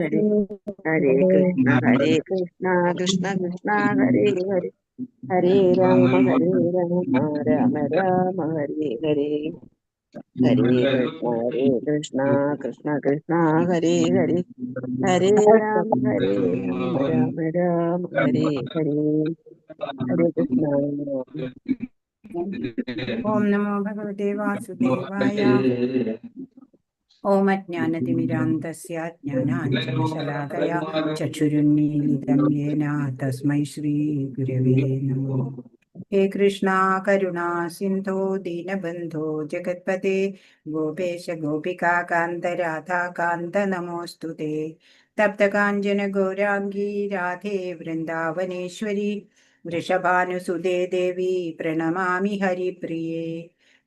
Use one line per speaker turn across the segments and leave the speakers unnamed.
ഹരേ ഹരേ കൃഷ്ണ കൃഷ്ണ കൃഷ്ണ ഹരേ ഹരേ ഹരേ രാമ രാമ രാമ ഹരേ ഹരേ ഹരേ കൃഷ്ണ കൃഷ്ണ കൃഷ്ണ ഹരേ ഹരേ ഹരേ രാമ രാമ രാമ ഹരേ ഹരേ ഹരേ കൃഷ്ണ.
ഓം നമോ ഭഗവതേ വാസുദേവായ. ഓം അജ്ഞാനതിമിരാന്തസ്യ ജ്ഞാനാഞ്ജനശലാകയാ ചക്ഷുരുന്മീലിതം യേന തസ്മൈ ശ്രീ ഗുരവേ നമോ. ഹേ കൃഷ്ണ കരുണാ സിന്ധോ ദീനബന്ധോ ജഗത്പതേ ഗോപേശ ഗോപികാകാന്ത രാധാകാന്ത നമോസ്തുതേ. തപ്തകാഞ്ചന ഗൗരാംഗീ രാധേ വൃന്ദാവനേശ്വരി വൃഷഭാനുസുതേ ദേവി പ്രണമാമി ഹരിപ്രിയേ.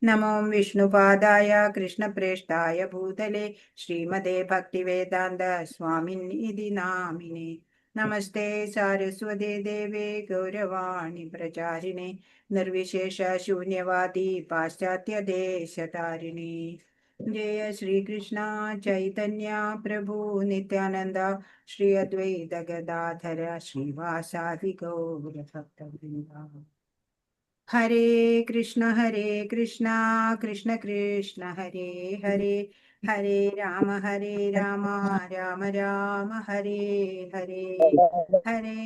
നമോ വിഷ്ണുപാദായ കൃഷ്ണപ്രേഷ്ഠായ ഭൂതലേ ശ്രീമതേ ഭക്തിവേദാന്ത സ്വാമിനിധി നാമിനെ. നമസ്തേ സാരസ്വതേ ദേവേ ഗൗരവാണി പ്രചാരിണേ നിർവിശേഷ ശൂന്യവാദി പാശ്ചാത്യദേശതാരിണി. ജയ ശ്രീകൃഷ്ണ ചൈതന്യ പ്രഭു നിത്യാനന്ദ ശ്രീ അദ്വൈത ഗദാധര ശ്രീവാസാദി ഗൗരഭക്തവൃന്ദ. ഹരേ കൃഷ്ണ കൃഷ്ണ കൃഷ്ണ ഹരേ ഹരേ ഹരേ രാമ രാമ രാമ ഹരേ ഹരേ. ഹരേ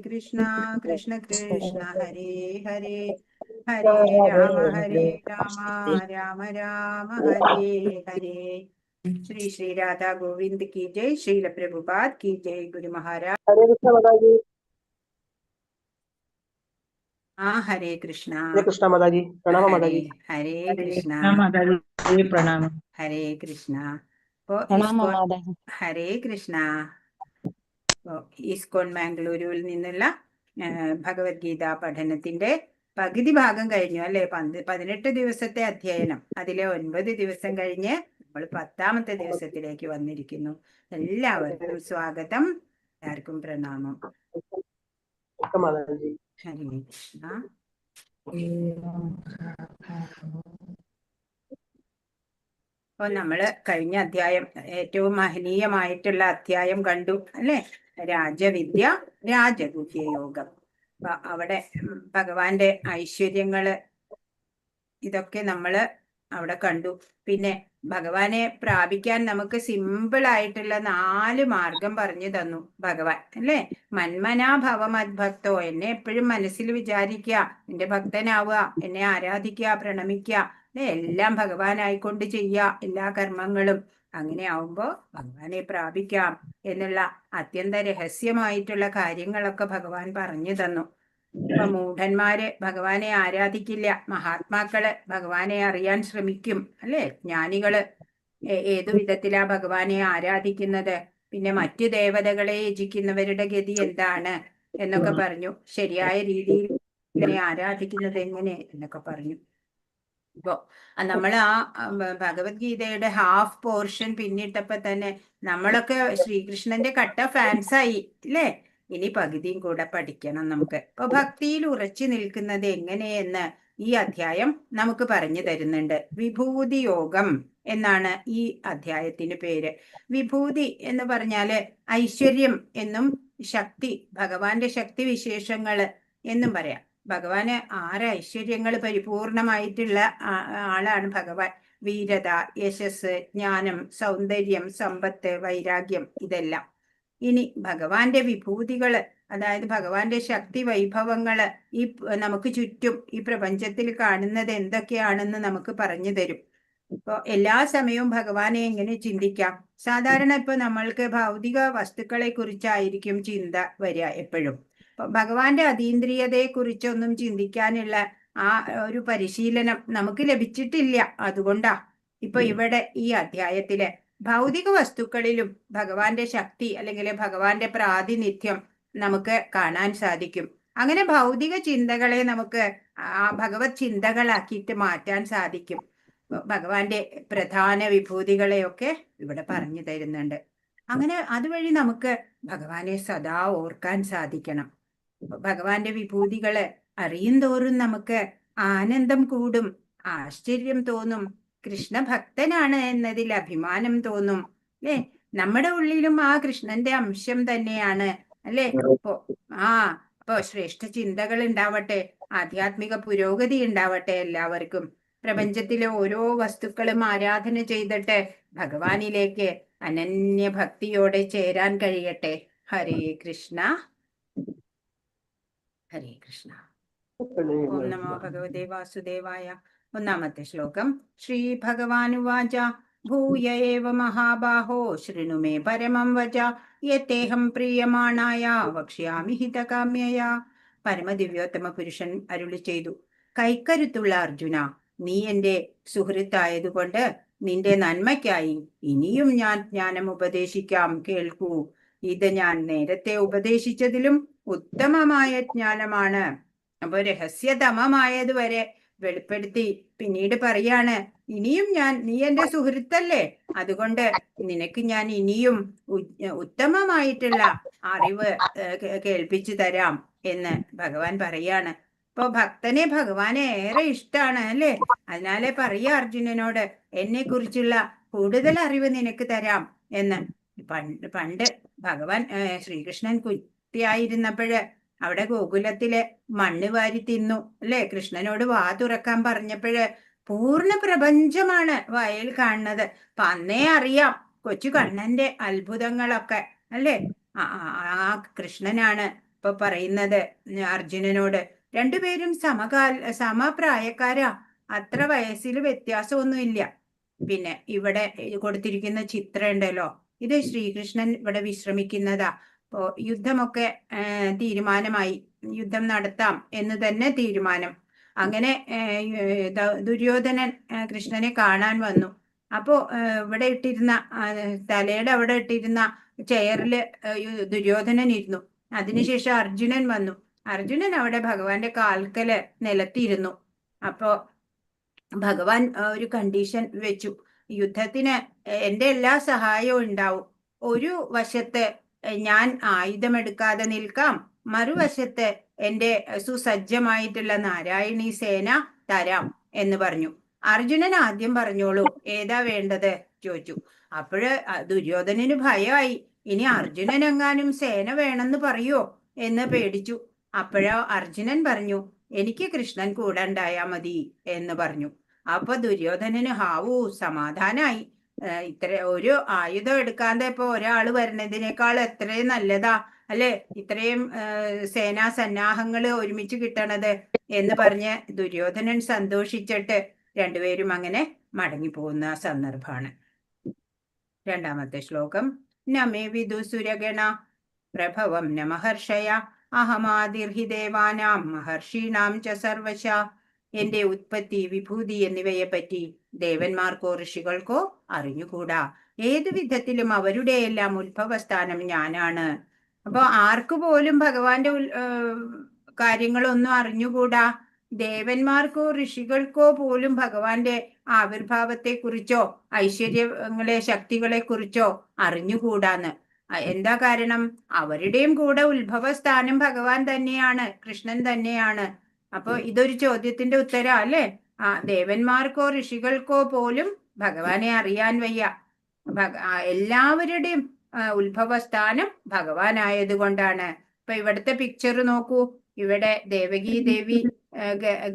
കൃഷ്ണ കൃഷ്ണ കൃഷ്ണ ഹരേ ഹരേ ഹരേ രാമ രാമ രാമ ഹരേ ഹരേ. ശ്രീ ശ്രീ രാധാ ഗോവിന്ദ് की जय. श्रील प्रभुपाद की जय. गुरु महाराज.
हरे कृष्ण माताजी.
हाँ हरे कृष्णा.
हरे कृष्णा माताजी. प्रणाम माताजी.
हरे कृष्णा.
പ്രണാമം.
ഹരേ കൃഷ്ണ. ഹരേ കൃഷ്ണ. ഇസ്കോൺ മാംഗ്ലൂരുവിൽ നിന്നുള്ള ഭഗവത്ഗീത പഠനത്തിന്റെ പകുതി ഭാഗം കഴിഞ്ഞു അല്ലെ. 18 ദിവസത്തെ അധ്യയനം, അതിലെ 9 ദിവസം കഴിഞ്ഞ് നമ്മൾ 10ാമത്തെ ദിവസത്തിലേക്ക് വന്നിരിക്കുന്നു. എല്ലാവർക്കും സ്വാഗതം, എല്ലാവർക്കും പ്രണാമം.
माताजी.
ഹരേ കൃഷ്ണ. അപ്പോൾ നമ്മള് കഴിഞ്ഞ അധ്യായം, ഏറ്റവും മഹനീയമായിട്ടുള്ള അധ്യായം കണ്ടു അല്ലെ. രാജവിദ്യ, രാജഗുഹ്യ യോഗം. അപ്പൊ അവിടെ ഭഗവാന്റെ ഐശ്വര്യങ്ങള് ഇതൊക്കെ നമ്മള് അവിടെ കണ്ടു. പിന്നെ ഭഗവാനെ പ്രാപിക്കാൻ നമുക്ക് സിമ്പിൾ ആയിട്ടുള്ള 4 മാർഗം പറഞ്ഞു തന്നു ഭഗവാൻ അല്ലേ. മന്മനാ ഭവമദ്ഭക്തോ, എന്നെ എപ്പോഴും മനസ്സിൽ വിചാരിക്കുക, എന്റെ ഭക്തനാവുക, എന്നെ ആരാധിക്കുക, പ്രണമിക്കുക, എല്ലാം ഭഗവാനായിക്കൊണ്ട് ചെയ്യുക എല്ലാ കർമ്മങ്ങളും. അങ്ങനെ ആവുമ്പോ ഭഗവാനെ പ്രാപിക്കാം എന്നുള്ള അത്യന്ത രഹസ്യമായിട്ടുള്ള കാര്യങ്ങളൊക്കെ ഭഗവാൻ പറഞ്ഞു തന്നു. ഇപ്പൊ മൂഢന്മാര് ഭഗവാനെ ആരാധിക്കില്ല, മഹാത്മാക്കള് ഭഗവാനെ അറിയാൻ ശ്രമിക്കും അല്ലെ. ജ്ഞാനികള് ഏതു വിധത്തിലാ ഭഗവാനെ ആരാധിക്കുന്നത്, പിന്നെ മറ്റു ദേവതകളെ യജിക്കുന്നവരുടെ ഗതി എന്താണ് എന്നൊക്കെ പറഞ്ഞു. ശരിയായ രീതിയിൽ ആരാധിക്കുന്നത് എങ്ങനെ എന്നൊക്കെ പറഞ്ഞു. ഇപ്പോ നമ്മള് ആ ഭഗവത്ഗീതയുടെ ഹാഫ് പോർഷൻ പിന്നിട്ടപ്പോ തന്നെ നമ്മളൊക്കെ ശ്രീകൃഷ്ണന്റെ കട്ട ഫാൻസായി അല്ലേ. ഇനി പകുതിയും കൂടെ പഠിക്കണം നമുക്ക്. ഇപ്പൊ ഭക്തിയിൽ ഉറച്ചു നിൽക്കുന്നത് എങ്ങനെയെന്ന് ഈ അധ്യായം നമുക്ക് പറഞ്ഞു തരുന്നുണ്ട്. വിഭൂതി യോഗം എന്നാണ് ഈ അധ്യായത്തിന് പേര്. വിഭൂതി എന്ന് പറഞ്ഞാല് ഐശ്വര്യം എന്നും ശക്തി, ഭഗവാന്റെ ശക്തി വിശേഷങ്ങള് എന്നും പറയാം. ഭഗവാന് 6 ഐശ്വര്യങ്ങൾ പരിപൂർണമായിട്ടുള്ള ആളാണ് ഭഗവാൻ. വീരത, യശസ്, ജ്ഞാനം, സൗന്ദര്യം, സമ്പത്ത്, വൈരാഗ്യം, ഇതെല്ലാം. ഇനി ഭഗവാന്റെ വിഭൂതികള്, അതായത് ഭഗവാന്റെ ശക്തി വൈഭവങ്ങള് ഈ നമുക്ക് ചുറ്റും ഈ പ്രപഞ്ചത്തിൽ കാണുന്നത് എന്തൊക്കെയാണെന്ന് നമുക്ക് പറഞ്ഞു തരും. ഇപ്പൊ എല്ലാ സമയവും ഭഗവാനെ എങ്ങനെ ചിന്തിക്കാം? സാധാരണ ഇപ്പൊ നമ്മൾക്ക് ഭൗതിക വസ്തുക്കളെ കുറിച്ചായിരിക്കും ചിന്ത വരിക എപ്പോഴും. ഭഗവാന്റെ അതീന്ദ്രിയതയെ കുറിച്ചൊന്നും ചിന്തിക്കാനുള്ള ആ ഒരു പരിശീലനം നമുക്ക് ലഭിച്ചിട്ടില്ല. അതുകൊണ്ടാ ഇപ്പൊ ഇവിടെ ഈ അധ്യായത്തില് ഭൗതിക വസ്തുക്കളിലും ഭഗവാന്റെ ശക്തി അല്ലെങ്കിൽ ഭഗവാന്റെ പ്രാതിനിധ്യം നമുക്ക് കാണാൻ സാധിക്കും. അങ്ങനെ ഭൗതിക ചിന്തകളെ നമുക്ക് ഭഗവത് ചിന്തകളാക്കിയിട്ട് മാറ്റാൻ സാധിക്കും. ഭഗവാന്റെ പ്രധാന വിഭൂതികളെയൊക്കെ ഇവിടെ പറഞ്ഞു തരുന്നുണ്ട്. അങ്ങനെ അതുവഴി നമുക്ക് ഭഗവാനെ സദാ ഓർക്കാൻ സാധിക്കണം. ഭഗവാന്റെ വിഭൂതികള് അറിയും തോറും നമുക്ക് ആനന്ദം കൂടും, ആശ്ചര്യം തോന്നും, കൃഷ്ണ ഭക്തനാണ് എന്നതിൽ അഭിമാനം തോന്നും അല്ലെ. നമ്മുടെ ഉള്ളിലും ആ കൃഷ്ണന്റെ അംശം തന്നെയാണ് അല്ലേ. അപ്പൊ ശ്രേഷ്ഠ ചിന്തകൾ ഉണ്ടാവട്ടെ, ആധ്യാത്മിക പുരോഗതി ഉണ്ടാവട്ടെ എല്ലാവർക്കും. പ്രപഞ്ചത്തിലെ ഓരോ വസ്തുക്കളും ആരാധന ചെയ്തിട്ട് ഭഗവാനിലേക്ക് അനന്യ ഭക്തിയോടെ ചേരാൻ കഴിയട്ടെ. ഹരേ കൃഷ്ണ, ഹരേ കൃഷ്ണ. ഓം നമോ ഭഗവതേ വാസുദേവായ. ഒന്നാമത്തെ ശ്ലോകം. ശ്രീ ഭഗവാനുവാച ഭൂയ ഏവ മഹാബാഹോ ശൃണു മേ പരമം വച യത്തേഹം പ്രീയമാണായ വക്ഷ്യാമി ഹിതകാമ്യയാ. പരമദിവ്യോത്തമ പുരുഷൻ അരുളി ചെയ്തു, കൈക്കരുത്തുള്ള അർജുന, നീ എന്റെ സുഹൃത്തായതുകൊണ്ട് നിന്റെ നന്മയ്ക്കായി ഇനിയും ഞാൻ ജ്ഞാനം ഉപദേശിക്കാം, കേൾക്കൂ. ഇത് ഞാൻ നേരത്തെ ഉപദേശിച്ചതിലും ഉത്തമമായ ജ്ഞാനമാണ്. അപ്പൊ രഹസ്യതമമായത് വരെ വെളിപ്പെടുത്തി പിന്നീട് പറയാണ്, ഇനിയും നീ എന്റെ സുഹൃത്തല്ലേ, അതുകൊണ്ട് നിനക്ക് ഞാൻ ഇനിയും ഉത്തമമായിട്ടുള്ള അറിവ് കേൾപ്പിച്ചു തരാം എന്ന് ഭഗവാൻ പറയാണ്. ഇപ്പൊ ഭക്തനെ ഭഗവാനെ ഏറെ ഇഷ്ടാണ് അല്ലേ. അതിനാലെ പറയാ അർജുനനോട്, എന്നെ കുറിച്ചുള്ള കൂടുതൽ അറിവ് നിനക്ക് തരാം എന്ന്. പണ്ട് ഭഗവാൻ ശ്രീകൃഷ്ണൻ കുട്ടിയായിരുന്നപ്പോഴ് അവിടെ ഗോകുലത്തില് മണ്ണ് വാരി തിന്നു അല്ലെ. കൃഷ്ണനോട് വാ തുറക്കാൻ പറഞ്ഞപ്പോഴ് പൂർണ്ണ പ്രപഞ്ചമാണ് വായിൽ കാണുന്നത്. അപ്പൊ അന്നേ അറിയാം കൊച്ചു കണ്ണന്റെ അത്ഭുതങ്ങളൊക്കെ അല്ലെ. ആ കൃഷ്ണനാണ് ഇപ്പൊ പറയുന്നത് അർജുനനോട്. രണ്ടുപേരും സമപ്രായക്കാരാ, അത്ര വയസ്സിൽ വ്യത്യാസമൊന്നുമില്ല. പിന്നെ ഇവിടെ കൊടുത്തിരിക്കുന്ന ചിത്രം ഉണ്ടല്ലോ, ഇത് ശ്രീകൃഷ്ണൻ ഇവിടെ വിശ്രമിക്കുന്നതാ. അപ്പോ യുദ്ധമൊക്കെ തീരുമാനമായി, യുദ്ധം നടത്താം എന്ന് തന്നെ തീരുമാനം. അങ്ങനെ ദുര്യോധനൻ കൃഷ്ണനെ കാണാൻ വന്നു. അപ്പോ ഇവിടെ ഇട്ടിരുന്ന തലയുടെ അവിടെ ഇട്ടിരുന്ന ചെയറില് ദുര്യോധനൻ ഇരുന്നു. അതിനുശേഷം അർജുനൻ വന്നു. അർജുനൻ അവിടെ ഭഗവാന്റെ കാൽക്കല് നിലത്തിരുന്നു. അപ്പോ ഭഗവാൻ ഒരു കണ്ടീഷൻ വെച്ചു, യുദ്ധത്തിന് എന്റെ എല്ലാ സഹായവും ഉണ്ടാവും. ഒരു വശത്ത് ഞാൻ ആയുധമെടുക്കാതെ നിൽക്കാം, മറുവശത്ത് എന്റെ സുസജ്ജമായിട്ടുള്ള നാരായണീ സേന തരാം എന്ന് പറഞ്ഞു. അർജുനൻ ആദ്യം പറഞ്ഞോളൂ, ഏതാ വേണ്ടത് ചോദിച്ചു. അപ്പോഴ് ദുര്യോധനന് ഭയമായി, ഇനി അർജുനൻ എങ്ങാനും സേന വേണമെന്ന് പറയോ എന്ന് പേടിച്ചു. അപ്പോഴോ അർജുനൻ പറഞ്ഞു, എനിക്ക് കൃഷ്ണൻ കൂടെ ഉണ്ടായാ മതി എന്ന് പറഞ്ഞു. അപ്പൊ ദുര്യോധനന് ഹാവൂ സമാധാനായി. ഇത്ര ഒരു ആയുധം എടുക്കാതെ ഇപ്പൊ ഒരാള് വരുന്നതിനേക്കാൾ എത്രയും നല്ലതാ അല്ലെ, ഇത്രയും സേനാ സന്നാഹങ്ങള് ഒരുമിച്ച് കിട്ടണത് എന്ന് പറഞ്ഞ് ദുര്യോധനൻ സന്തോഷിച്ചിട്ട് രണ്ടുപേരും അങ്ങനെ മടങ്ങിപ്പോകുന്ന സന്ദർഭമാണ്. രണ്ടാമത്തെ ശ്ലോകം. നമേ വിദുസുരഗണ പ്രഭവം ന മഹർഷയ അഹമാതിർഹി ദേവാനാം മഹർഷീണാം ച സർവശ. എന്റെ ഉത്പത്തി, വിഭൂതി എന്നിവയെ പറ്റി ദേവന്മാർക്കോ ഋഷികൾക്കോ അറിഞ്ഞുകൂടാ. ഏതു വിധത്തിലും അവരുടെ എല്ലാം ഉത്ഭവസ്ഥാനം ഞാനാണ്. അപ്പൊ ആർക്കു പോലും ഭഗവാന്റെ കാര്യങ്ങളൊന്നും അറിഞ്ഞുകൂടാ. ദേവന്മാർക്കോ ഋഷികൾക്കോ പോലും ഭഗവാന്റെ ആവിർഭാവത്തെ കുറിച്ചോ ഐശ്വര്യങ്ങളെ ശക്തികളെ കുറിച്ചോ അറിഞ്ഞുകൂടാന്ന്. എന്താ കാരണം? അവരുടെയും കൂടെ ഉത്ഭവസ്ഥാനം ഭഗവാൻ തന്നെയാണ്, കൃഷ്ണൻ തന്നെയാണ്. അപ്പൊ ഇതൊരു ചോദ്യത്തിന്റെ ഉത്തരം അല്ലേ. ദേവന്മാർക്കോ ഋഷികൾക്കോ പോലും ഭഗവാനെ അറിയാൻ വയ്യ. എല്ലാവരുടെയും ഉത്ഭവസ്ഥാനം ഭഗവാനായത് കൊണ്ടാണ്. ഇപ്പൊ ഇവിടുത്തെ പിക്ചർ നോക്കൂ. ഇവിടെ ദേവകി ദേവി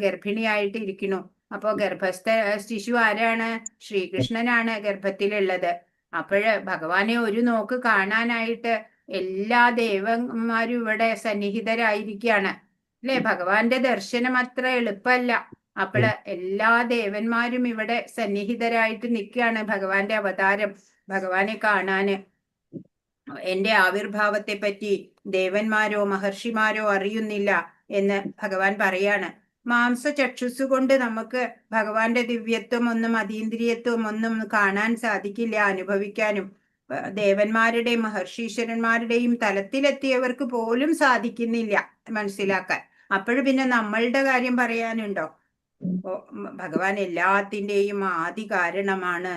ഗർഭിണിയായിട്ട് ഇരിക്കുന്നു. അപ്പോ ഗർഭസ്ഥ ശിശു ആരാണ്? ശ്രീകൃഷ്ണനാണ് ഗർഭത്തിലുള്ളത്. അപ്പോഴ് ഭഗവാനെ ഒരു നോക്ക് കാണാനായിട്ട് എല്ലാ ദേവന്മാരും ഇവിടെ സന്നിഹിതരായിരിക്കുകയാണ് അല്ലെ. ഭഗവാന്റെ ദർശനം അത്ര എളുപ്പമല്ല. അപ്പോള് എല്ലാ ദേവന്മാരും ഇവിടെ സന്നിഹിതരായിട്ട് നിൽക്കുകയാണ്. ഭഗവാന്റെ അവതാരം ഭഗവാനെ കാണാന്. എന്റെ ആവിർഭാവത്തെ പറ്റി ദേവന്മാരോ മഹർഷിമാരോ അറിയുന്നില്ല എന്ന് ഭഗവാൻ പറയാണ്. മാംസചക്ഷുസ് കൊണ്ട് നമുക്ക് ഭഗവാന്റെ ദിവ്യത്വം ഒന്നും അതീന്ദ്രിയത്വം ഒന്നും കാണാൻ സാധിക്കില്ല, അനുഭവിക്കാനും. ദേവന്മാരുടെയും മഹർഷീശ്വരന്മാരുടെയും തലത്തിലെത്തിയവർക്ക് പോലും സാധിക്കുന്നില്ല മനസ്സിലാക്കാൻ. അപ്പോഴും പിന്നെ നമ്മളുടെ കാര്യം പറയാനുണ്ടോ? ഭഗവാൻ എല്ലാത്തിൻ്റെയും ആദി കാരണമാണ്.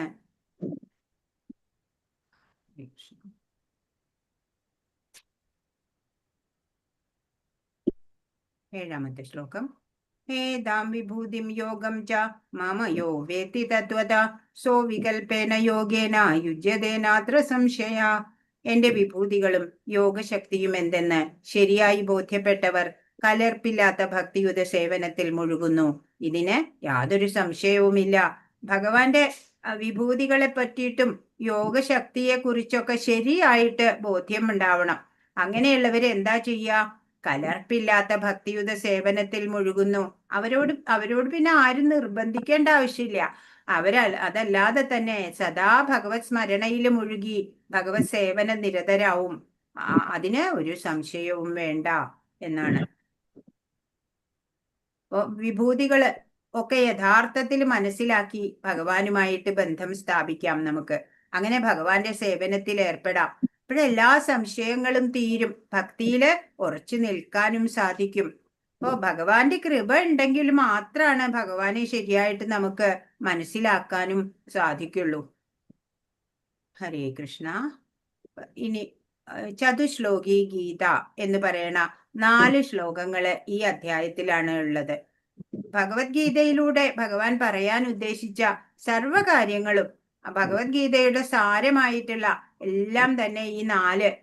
ഏഴാമത്തെ ശ്ലോകം. ഏതാം വിഭൂതിം യോഗം ച മമ യോ വേത്തി തത്വത സോ വികൽപേന യോഗേന യുജ്യതേനാത്ര സംശയ. എന്റെ വിഭൂതികളും യോഗശക്തിയും എന്തെന്ന് ശരിയായി ബോധ്യപ്പെട്ടവർ കലർപ്പില്ലാത്ത ഭക്തിയുത സേവനത്തിൽ മുഴുകുന്നു. ഇതിന് യാതൊരു സംശയവുമില്ല. ഭഗവാന്റെ വിഭൂതികളെ പറ്റിയിട്ടും യോഗശക്തിയെ കുറിച്ചൊക്കെ ശരിയായിട്ട് ബോധ്യം ഉണ്ടാവണം. അങ്ങനെയുള്ളവര് എന്താ ചെയ്യാ? കലർപ്പില്ലാത്ത ഭക്തിയുത സേവനത്തിൽ മുഴുകുന്നു. അവരോട് പിന്നെ ആരും നിർബന്ധിക്കേണ്ട ആവശ്യമില്ല. അതല്ലാതെ തന്നെ സദാ ഭഗവത് സ്മരണയിൽ മുഴുകി ഭഗവത് സേവന നിരതരാവും. അതിന് ഒരു സംശയവും വേണ്ട എന്നാണ്. വിഭൂതികള് ഒക്കെ യഥാർത്ഥത്തിൽ മനസ്സിലാക്കി ഭഗവാനുമായിട്ട് ബന്ധം സ്ഥാപിക്കാം നമുക്ക്. അങ്ങനെ ഭഗവാന്റെ സേവനത്തിൽ ഏർപ്പെടാം. അപ്പോഴെല്ലാ സംശയങ്ങളും തീരും. ഭക്തിയില് ഉറച്ചു നിൽക്കാനും സാധിക്കും. അപ്പോ ഭഗവാന്റെ കൃപ ഉണ്ടെങ്കിൽ മാത്രമാണ് ഭഗവാനെ ശരിയായിട്ട് നമുക്ക് മനസ്സിലാക്കാനും സാധിക്കുള്ളൂ. ഹരേ കൃഷ്ണ. ഇനി ചതുശ്ലോകി ഗീത എന്ന് പറയണ 4 ശ്ലോകങ്ങള് ഈ അധ്യായത്തിലാണ് ഉള്ളത്. ഭഗവത്ഗീതയിലൂടെ ഭഗവാൻ പറയാൻ ഉദ്ദേശിച്ച സർവകാര്യങ്ങളും ഭഗവത്ഗീതയുടെ സാരമായിട്ടുള്ള എല്ലാം തന്നെ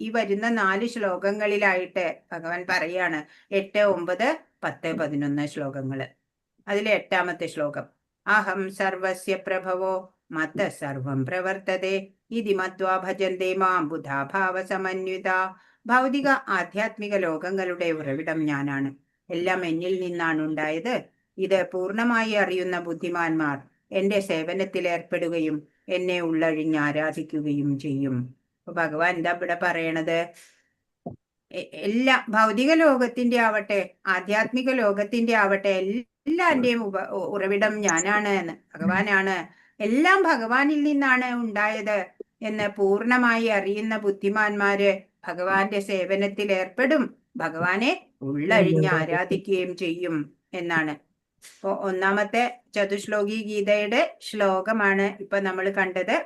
ഈ വരുന്ന 4 ശ്ലോകങ്ങളിലായിട്ട് ഭഗവാൻ പറയാണ്. 8, 9, 10, 11 ശ്ലോകങ്ങള്. അതിലെ 8ാമത്തെ ശ്ലോകം അഹം സർവസ്യ പ്രഭവോ മത്ത സർവം പ്രവർത്തതേ ഇതി മത്വാ ഭജന്തേ മാം ബുധാഭാവ സമന്വിത. ഭൗതിക ആധ്യാത്മിക ലോകങ്ങളുടെ ഉറവിടം ഞാനാണ്. എല്ലാം എന്നിൽ നിന്നാണ് ഉണ്ടായത്. ഇത് പൂർണ്ണമായി അറിയുന്ന ബുദ്ധിമാന്മാർ എന്റെ സേവനത്തിൽ ഏർപ്പെടുകയും എന്നെ ഉള്ളഴിഞ്ഞ് ആരാധിക്കുകയും ചെയ്യും. അപ്പൊ ഭഗവാൻ എന്താ ഇവിടെ പറയണത്? എല്ലാ ഭൗതിക ലോകത്തിന്റെ ആവട്ടെ ആധ്യാത്മിക ലോകത്തിന്റെ ആവട്ടെ എല്ലാന്റെയും ഉറവിടം ഞാനാണ് എന്ന്, ഭഗവാനാണ്. എല്ലാം ഭഗവാനിൽ നിന്നാണ് ഉണ്ടായത് എന്ന് പൂർണ്ണമായി അറിയുന്ന ബുദ്ധിമാന്മാര് ഭഗവാന്റെ സേവനത്തിൽ ഏർപ്പെടും, ഭഗവാനെ ഉള്ളഴിഞ്ഞ് ആരാധിക്കുകയും ചെയ്യും എന്നാണ്. അപ്പോ 1ാമത്തെ ചതുശ്ലോകി ഗീതയുടെ ശ്ലോകമാണ് ഇപ്പൊ നമ്മൾ കണ്ടത്.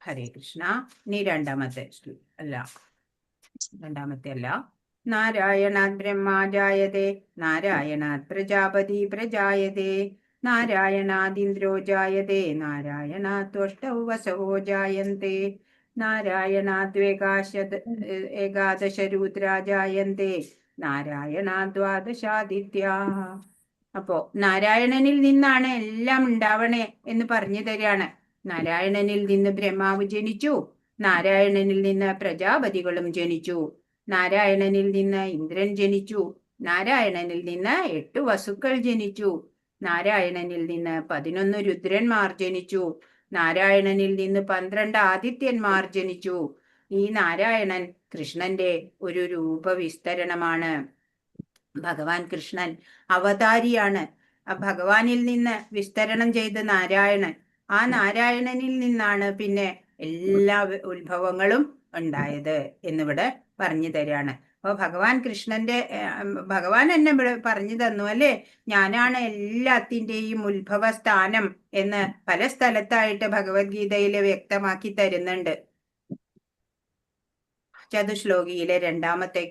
ഹരേ കൃഷ്ണ. ഇനി രണ്ടാമത്തെ അല്ല. നാരായണാത് ബ്രഹ്മാ ജായതേ നാരായണാത് പ്രജാപതി പ്രജായതേ നാരായണാദിന്ദ്രോ ജായതേ നാരായണാത്വഷ്ടൗ വസവോ ജായന്തേ നാരായണാദ്വേകാദശ രൂദ്രാ ജായന്തേ നാരായണാദ്വാദശാദിത്യാ. അപ്പോ നാരായണനിൽ നിന്നാണ് എല്ലാം ഉണ്ടാവണേ എന്ന് പറഞ്ഞു തരികയാണ്. നാരായണനിൽ നിന്ന് ബ്രഹ്മാവ് ജനിച്ചു, നാരായണനിൽ നിന്ന് പ്രജാപതികളും ജനിച്ചു, നാരായണനിൽ നിന്ന് ഇന്ദ്രൻ ജനിച്ചു, നാരായണനിൽ നിന്ന് 8 വസുക്കൾ ജനിച്ചു, നാരായണനിൽ നിന്ന് 11 രുദ്രന്മാർ ജനിച്ചു, നാരായണനിൽ നിന്ന് 12 ആദിത്യന്മാർ ജനിച്ചു. ഈ നാരായണൻ കൃഷ്ണന്റെ ഒരു രൂപവിസ്തരണമാണ്. ഭഗവാൻ കൃഷ്ണൻ അവതാരിയാണ്. ഭഗവാനിൽ നിന്ന് വിസ്തരണം ചെയ്ത നാരായണൻ, ആ നാരായണനിൽ നിന്നാണ് പിന്നെ എല്ലാ ഉത്ഭവങ്ങളും ഉണ്ടായത് എന്നിവിടെ പറഞ്ഞു തരാണ്. അപ്പൊ ഭഗവാൻ എന്നെ ഇവിടെ പറഞ്ഞു തന്നു അല്ലേ, ഞാനാണ് എല്ലാത്തിൻ്റെയും ഉത്ഭവസ്ഥാനം എന്ന് പല സ്ഥലത്തായിട്ട് ഭഗവത്ഗീതയിൽ വ്യക്തമാക്കി തരുന്നുണ്ട്. ചതുശ്ലോകിയിലെ 2ാമത്തെ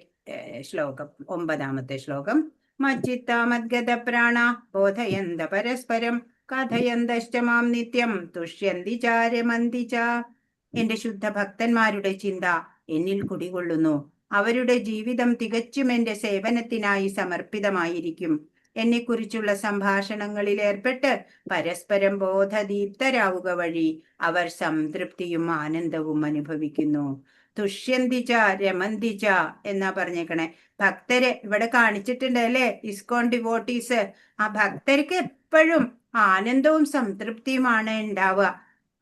ശ്ലോകം 9ാമത്തെ ശ്ലോകം മജ്ജിത്ത മദ്ഗത പ്രാണ ബോധയന്ത പരസ്പരം കഥയന്തശ്ച മാം നിത്യം തുഷ്യന്തി ചാരമന്തി ച. എന്റെ ശുദ്ധ ഭക്തന്മാരുടെ ചിന്ത എന്നിൽ കുടികൊള്ളുന്നു. അവരുടെ ജീവിതം തികച്ചും എന്റെ സേവനത്തിനായി സമർപ്പിതമായിരിക്കും. എന്നെക്കുറിച്ചുള്ള സംഭാഷണങ്ങളിൽ ഏർപ്പെട്ട് പരസ്പരം ബോധദീപ്തരാവുക വഴി അവർ സംതൃപ്തിയും ആനന്ദവും അനുഭവിക്കുന്നു. തുഷ്യന്തിച്ച രമന്തിച്ച എന്നാ പറഞ്ഞേക്കണേ. ഭക്തര് ഇവിടെ കാണിച്ചിട്ടുണ്ട് അല്ലെ, ഇസ്കോൺ ഡിവോട്ടീസ്. ആ ഭക്തർക്ക് എപ്പോഴും ആനന്ദവും സംതൃപ്തിയുമാണ് ഉണ്ടാവുക.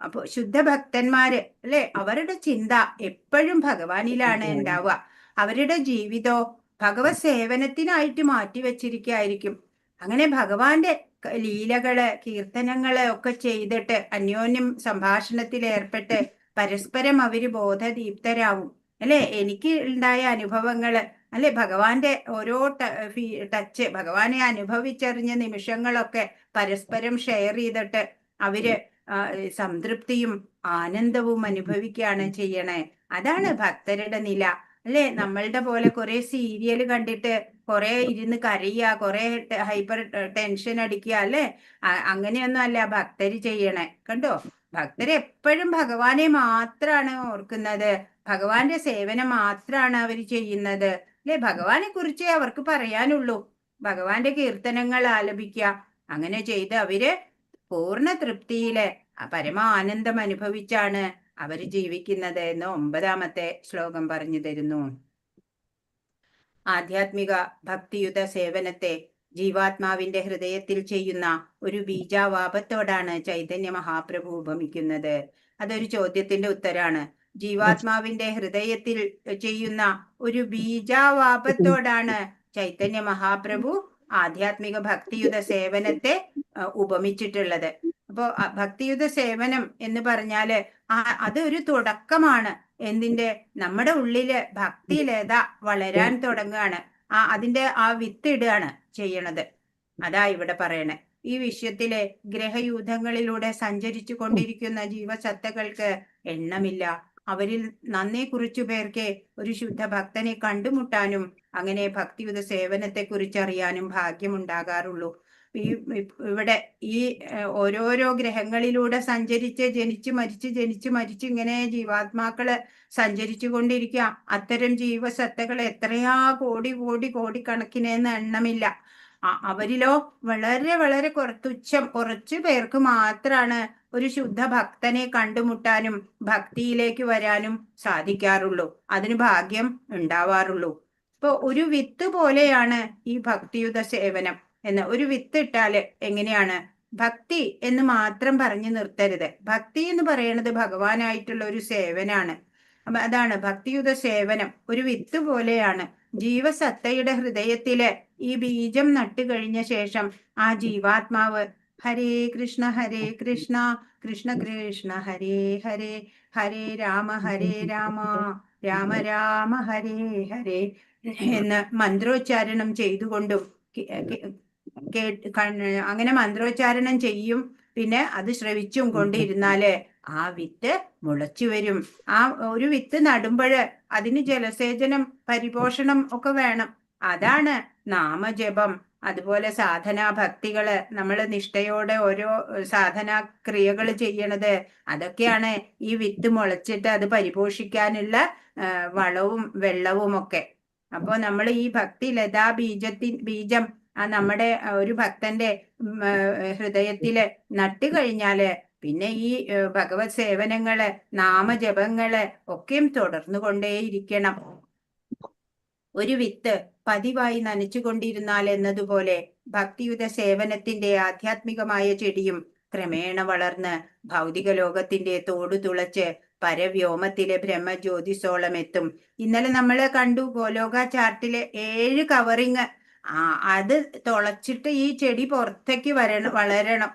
അപ്പൊ ശുദ്ധഭക്തന്മാര് അല്ലെ, അവരുടെ ചിന്ത എപ്പോഴും ഭഗവാനിലാണ് ഉണ്ടാവുക. അവരുടെ ജീവിതോ ഭഗവത് സേവനത്തിനായിട്ട് മാറ്റിവെച്ചിരിക്കുകയായിരിക്കും. അങ്ങനെ ഭഗവാന്റെ ലീലകള് കീർത്തനങ്ങള് ഒക്കെ ചെയ്തിട്ട് അന്യോന്യം സംഭാഷണത്തിൽ ഏർപ്പെട്ട് പരസ്പരം അവര് ബോധദീപ്തരാവും അല്ലെ. എനിക്ക് ഉണ്ടായ അനുഭവങ്ങള് അല്ലെ, ഭഗവാന്റെ ഓരോ ടച്ച്, ഭഗവാനെ അനുഭവിച്ചറിഞ്ഞ നിമിഷങ്ങളൊക്കെ പരസ്പരം ഷെയർ ചെയ്തിട്ട് അവര് സംതൃപ്തിയും ആനന്ദവും അനുഭവിക്കുകയാണ് ചെയ്യണേ. അതാണ് ഭക്തരുടെ നില അല്ലേ? നമ്മളുടെ പോലെ കുറെ സീരിയൽ കണ്ടിട്ട് കുറെ ഇരുന്ന് കരയുക, കുറെ ഹൈപ്പർ ടെൻഷൻ അടിക്കുക, അല്ലേ? അങ്ങനെയൊന്നും അല്ല ഭക്തര് ചെയ്യണേ. കണ്ടോ? ഭക്തര് എപ്പോഴും ഭഗവാനെ മാത്രാണ് ഓർക്കുന്നത്, ഭഗവാന്റെ സേവനം മാത്രാണ് അവര് ചെയ്യുന്നത്, അല്ലെ? ഭഗവാനെ കുറിച്ചേ അവർക്ക് പറയാനുള്ളൂ. ഭഗവാന്റെ കീർത്തനങ്ങൾ ആലപിക്കുക, അങ്ങനെ ചെയ്ത് അവര് പൂർണ്ണ തൃപ്തിയില് പരമാനന്ദം അനുഭവിച്ചാണ് അവര് ജീവിക്കുന്നത് എന്ന് 9ാമത്തെ ശ്ലോകം പറഞ്ഞു തരുന്നു. ആധ്യാത്മിക ഭക്തിയുത സേവനത്തെ ജീവാത്മാവിന്റെ ഹൃദയത്തിൽ ചെയ്യുന്ന ഒരു ബീജാവാപത്തോടാണ് ചൈതന്യ മഹാപ്രഭു ഉപമിക്കുന്നത്. അതൊരു ചോദ്യത്തിന്റെ ഉത്തരാണ്. ജീവാത്മാവിന്റെ ഹൃദയത്തിൽ ചെയ്യുന്ന ഒരു ബീജാവാപത്തോടാണ് ചൈതന്യ മഹാപ്രഭു ആധ്യാത്മിക ഭക്തിയുത സേവനത്തെ ഉപമിച്ചിട്ടുള്ളത്. അപ്പോ ഭക്തിയുത സേവനം എന്ന് പറഞ്ഞാല് അതൊരു തുടക്കമാണ്. എന്തിന്റെ? നമ്മുടെ ഉള്ളില് ഭക്തി ലത വളരാൻ തുടങ്ങുകയാണ്. അതിന്റെ വിത്ത് ഇടുകയാണ് ചെയ്യണത്. അതാ ഇവിടെ പറയണേ. ഈ വിശ്വത്തിലെ ഗ്രഹയൂഥങ്ങളിലൂടെ സഞ്ചരിച്ചു കൊണ്ടിരിക്കുന്ന ജീവസത്തകൾക്ക് എണ്ണമില്ല. അവരിൽ നന്നേ കുറിച്ചു പേർക്ക് ഒരു ശുദ്ധ ഭക്തനെ കണ്ടുമുട്ടാനും അങ്ങനെ ഭക്തിയുത സേവനത്തെ കുറിച്ച് അറിയാനും ഭാഗ്യമുണ്ടാകാറുള്ളൂ. ഇവിടെ ഈ ഓരോരോ ഗ്രഹങ്ങളിലൂടെ സഞ്ചരിച്ച് ജനിച്ചു മരിച്ച് ഇങ്ങനെ ജീവാത്മാക്കള് സഞ്ചരിച്ചു കൊണ്ടിരിക്കുക. അത്തരം ജീവസത്തകൾ എത്രയാ കോടിക്കണക്കിനെന്ന് എണ്ണമില്ല. അവരിലോ വളരെ വളരെ കുറച്ചു പേർക്ക് മാത്രാണ് ഒരു ശുദ്ധ ഭക്തനെ കണ്ടുമുട്ടാനും ഭക്തിയിലേക്ക് വരാനും സാധിക്കാറുള്ളൂ, അതിന് ഭാഗ്യം ഉണ്ടാവാറുള്ളൂ. ഇപ്പൊ ഒരു വിത്ത് പോലെയാണ് ഈ ഭക്തിയുത സേവനം എന്ന്. ഒരു വിത്ത് ഇട്ടാല് എങ്ങനെയാണ്? ഭക്തി എന്ന് മാത്രം പറഞ്ഞു നിർത്തരുത്. ഭക്തി എന്ന് പറയുന്നത് ഭഗവാനായിട്ടുള്ള ഒരു സേവനാണ്. അപ്പൊ അതാണ് ഭക്തിയുത സേവനം. ഒരു വിത്ത് പോലെയാണ്. ജീവസത്തയുടെ ഹൃദയത്തില് ഈ ബീജം നട്ടു കഴിഞ്ഞ ശേഷം ആ ജീവാത്മാവ് ഹരേ കൃഷ്ണ കൃഷ്ണ കൃഷ്ണ ഹരേ ഹരേ, ഹരേ രാമ രാമ രാമ ഹരേ ഹരേ എന്ന് മന്ത്രോച്ചാരണം ചെയ്തുകൊണ്ടും അങ്ങനെ മന്ത്രോച്ചാരണം ചെയ്യും. പിന്നെ അത് ശ്രവിച്ചും കൊണ്ടിരുന്നാല് ആ വിത്ത് മുളച്ചു വരും. ഒരു വിത്ത് നടുമ്പോഴ് അതിന് ജലസേചനം പരിപോഷണം ഒക്കെ വേണം. അതാണ് നാമജപം. അതുപോലെ സാധനാ ഭക്തികള്, നമ്മൾ നിഷ്ഠയോടെ ഓരോ സാധനാ ക്രിയകൾ ചെയ്യണത്, അതൊക്കെയാണ് ഈ വിത്ത് മുളച്ചിട്ട് അത് പരിപോഷിക്കാനുള്ള വളവും വെള്ളവും ഒക്കെ. അപ്പൊ നമ്മൾ ഈ ഭക്തി ലതാ ബീജം നമ്മുടെ ഒരു ഭക്തന്റെ ഹൃദയത്തില് നട്ടു കഴിഞ്ഞാല് പിന്നെ ഈ ഭഗവത് സേവനങ്ങള് നാമജപങ്ങള് ഒക്കെയും തുടർന്നുകൊണ്ടേയിരിക്കണം. ഒരു വിത്ത് പതിവായി നനച്ചുകൊണ്ടിരുന്നാൽ എന്നതുപോലെ ഭക്തിയുത സേവനത്തിന്റെ ആധ്യാത്മികമായ ചെടിയും ക്രമേണ വളർന്ന് ഭൗതിക ലോകത്തിന്റെ തോട് തുളച്ച് പരവ്യോമത്തിലെ ബ്രഹ്മജ്യോതിസോളം എത്തും. ഇന്നലെ നമ്മൾ കണ്ടു ഗോലോക ചാർട്ടിലെ 7 കവറിങ്. അത് തുളച്ചിട്ട് ഈ ചെടി പുറത്തേക്ക് വളരണം.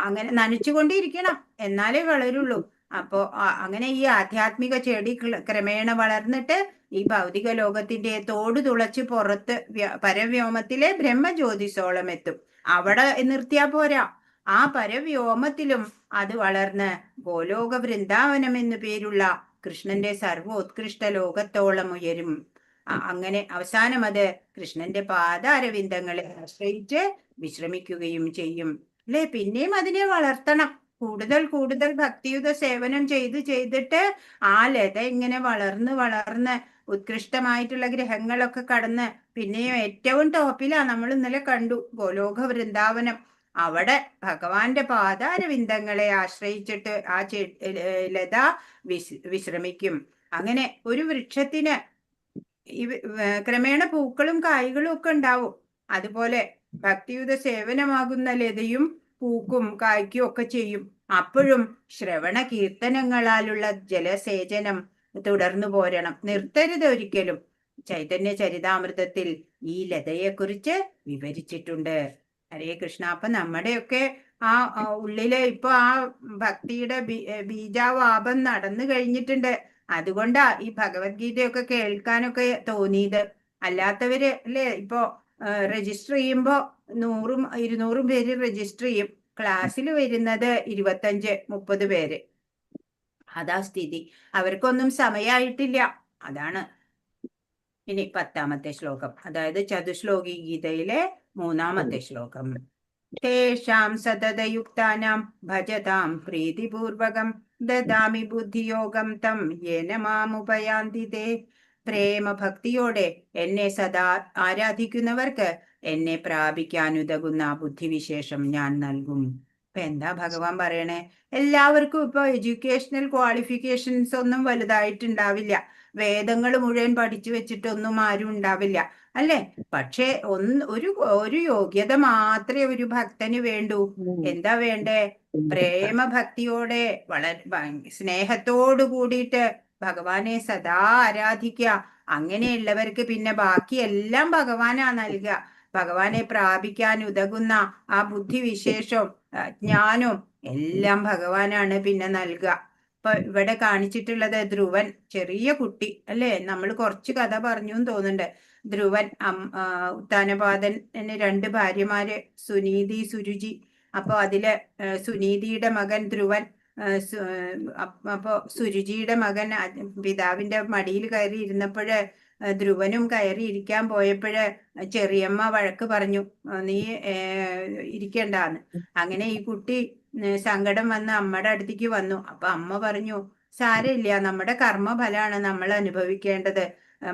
അങ്ങനെ നനച്ചുകൊണ്ടിരിക്കണം, എന്നാലേ വളരുള്ളൂ. അപ്പോ അങ്ങനെ ഈ ആധ്യാത്മിക ചെടി ക്രമേണ വളർന്നിട്ട് ഈ ഭൗതിക ലോകത്തിന്റെ തോട് തുളച്ച് പുറത്ത് പരവ്യോമത്തിലെ ബ്രഹ്മജ്യോതിസോളം എത്തും. അവിടെ നിർത്തിയാ പോരാ, ആ പരവ്യോമത്തിലും അത് വളർന്ന് ഗോലോക വൃന്ദാവനം എന്നു പേരുള്ള കൃഷ്ണന്റെ സർവോത്കൃഷ്ട ലോകത്തോളം ഉയരും. അങ്ങനെ അവസാനം അത് കൃഷ്ണന്റെ പാദാരവിന്ദങ്ങളെ ആശ്രയിച്ച് വിശ്രമിക്കുകയും ചെയ്യും, അല്ലെ? പിന്നെയും അതിനെ വളർത്തണം. കൂടുതൽ ഭക്തിയുത സേവനം ചെയ്തിട്ട് ആ ലത ഇങ്ങനെ വളർന്ന് ഉത്കൃഷ്ടമായിട്ടുള്ള ഗ്രഹങ്ങളൊക്കെ കടന്ന് പിന്നെയും ഏറ്റവും ടോപ്പിലാ നമ്മൾ ഇന്നലെ കണ്ടു ഗോലോക വൃന്ദാവനം. അവിടെ ഭഗവാന്റെ പാദാരവിന്ദങ്ങളെ ആശ്രയിച്ചിട്ട് ആ ലത വിശ്രമിക്കും. അങ്ങനെ ഒരു വൃക്ഷത്തിന് ക്രമേണ പൂക്കളും കായ്കളും ഒക്കെ ഉണ്ടാവും. അതുപോലെ ഭക്തിയുത സേവനമാകുന്ന ലതയും പൂക്കും കായ്ക്കും ഒക്കെ ചെയ്യും. അപ്പോഴും ശ്രവണ കീർത്തനങ്ങളാലുള്ള ജലസേചനം തുടർന്നു പോരണം, നിർത്തരുത് ഒരിക്കലും. ചൈതന്യ ചരിതാമൃതത്തിൽ ഈ ലതയെക്കുറിച്ച് വിവരിച്ചിട്ടുണ്ട്. ഹരേ കൃഷ്ണ. അപ്പൊ നമ്മുടെയൊക്കെ ഉള്ളില് ഇപ്പൊ ഭക്തിയുടെ ബീജാവാപം നടന്നു കഴിഞ്ഞിട്ടുണ്ട്. അതുകൊണ്ടാ ഈ ഭഗവത്ഗീതയൊക്കെ കേൾക്കാനൊക്കെ തോന്നിയത്. അല്ലാത്തവര് അല്ലേ, ഇപ്പോ രജിസ്റ്റർ ചെയ്യുമ്പോ 100ഉം 200ഉം പേര് രജിസ്റ്റർ ചെയ്യും. ക്ലാസ്സിൽ വരുന്നത് 25-30 പേര്. അതാ സ്ഥിതി. അവർക്കൊന്നും സമയമായിട്ടില്ല. അതാണ്. ഇനി 10ാമത്തെ ശ്ലോകം, അതായത് ചതുശ്ലോകി ഗീതയിലെ 3ാമത്തെ ശ്ലോകം. തേഷാം സതതയുക്താനാം ഭജതാം പ്രീതിപൂർവകം ദദാമി ബുദ്ധിയോഗം തം യേന മാമുപയാന്തി തേ. പ്രേമഭക്തിയോടെ എന്നെ സദാ ആരാധിക്കുന്നവർക്ക് എന്നെ പ്രാപിക്കാനുതകുന്ന ബുദ്ധിവിശേഷം ഞാൻ നൽകും. ഇപ്പൊ എന്താ ഭഗവാൻ പറയണേ? എല്ലാവർക്കും ഇപ്പൊ എഡ്യൂക്കേഷണൽ ക്വാളിഫിക്കേഷൻസ് ഒന്നും വലുതായിട്ടുണ്ടാവില്ല, വേദങ്ങൾ മുഴുവൻ പഠിച്ചു വെച്ചിട്ടൊന്നും ആരും ഉണ്ടാവില്ല, അല്ലെ? പക്ഷെ ഒരു യോഗ്യത മാത്രമേ ഒരു ഭക്തന് വേണ്ടൂ. എന്താ വേണ്ടേ? പ്രേമഭക്തിയോടെ വളരെ സ്നേഹത്തോടു കൂടിയിട്ട് ഭഗവാനെ സദാ ആരാധിക്കുക. അങ്ങനെയുള്ളവർക്ക് പിന്നെ ബാക്കിയെല്ലാം ഭഗവാനാ നൽകുക. ഭഗവാനെ പ്രാപിക്കാൻ ഉതകുന്ന ആ ബുദ്ധിവിശേഷവും ജ്ഞാനവും എല്ലാം ഭഗവാനാണ് പിന്നെ നൽകുക. ഇപ്പൊ ഇവിടെ കാണിച്ചിട്ടുള്ളത് ധ്രുവൻ, ചെറിയ കുട്ടി അല്ലേ? നമ്മൾ കുറച്ച് കഥ പറഞ്ഞു എന്ന് തോന്നുന്നുണ്ട്. ധ്രുവൻ ഉത്താനപാദന് 2 ഭാര്യമാര്, സുനീതി, സുരുചി. അപ്പൊ അതില് സുനീതിയുടെ മകൻ ധ്രുവൻ, അപ്പൊ സുരുചിയുടെ മകൻ പിതാവിന്റെ മടിയിൽ കയറി ഇരുന്നപ്പോഴ് ധ്രുവനും കയറി ഇരിക്കാൻ പോയപ്പോഴ് ചെറിയമ്മ വഴക്ക് പറഞ്ഞു, നീ ഇരിക്കണ്ടാന്ന്. അങ്ങനെ ഈ കുട്ടി സങ്കടം വന്ന് അമ്മയുടെ അടുത്തേക്ക് വന്നു. അപ്പൊ അമ്മ പറഞ്ഞു, സാരമില്ല, നമ്മുടെ കർമ്മഫലാണ് നമ്മൾ അനുഭവിക്കേണ്ടത്.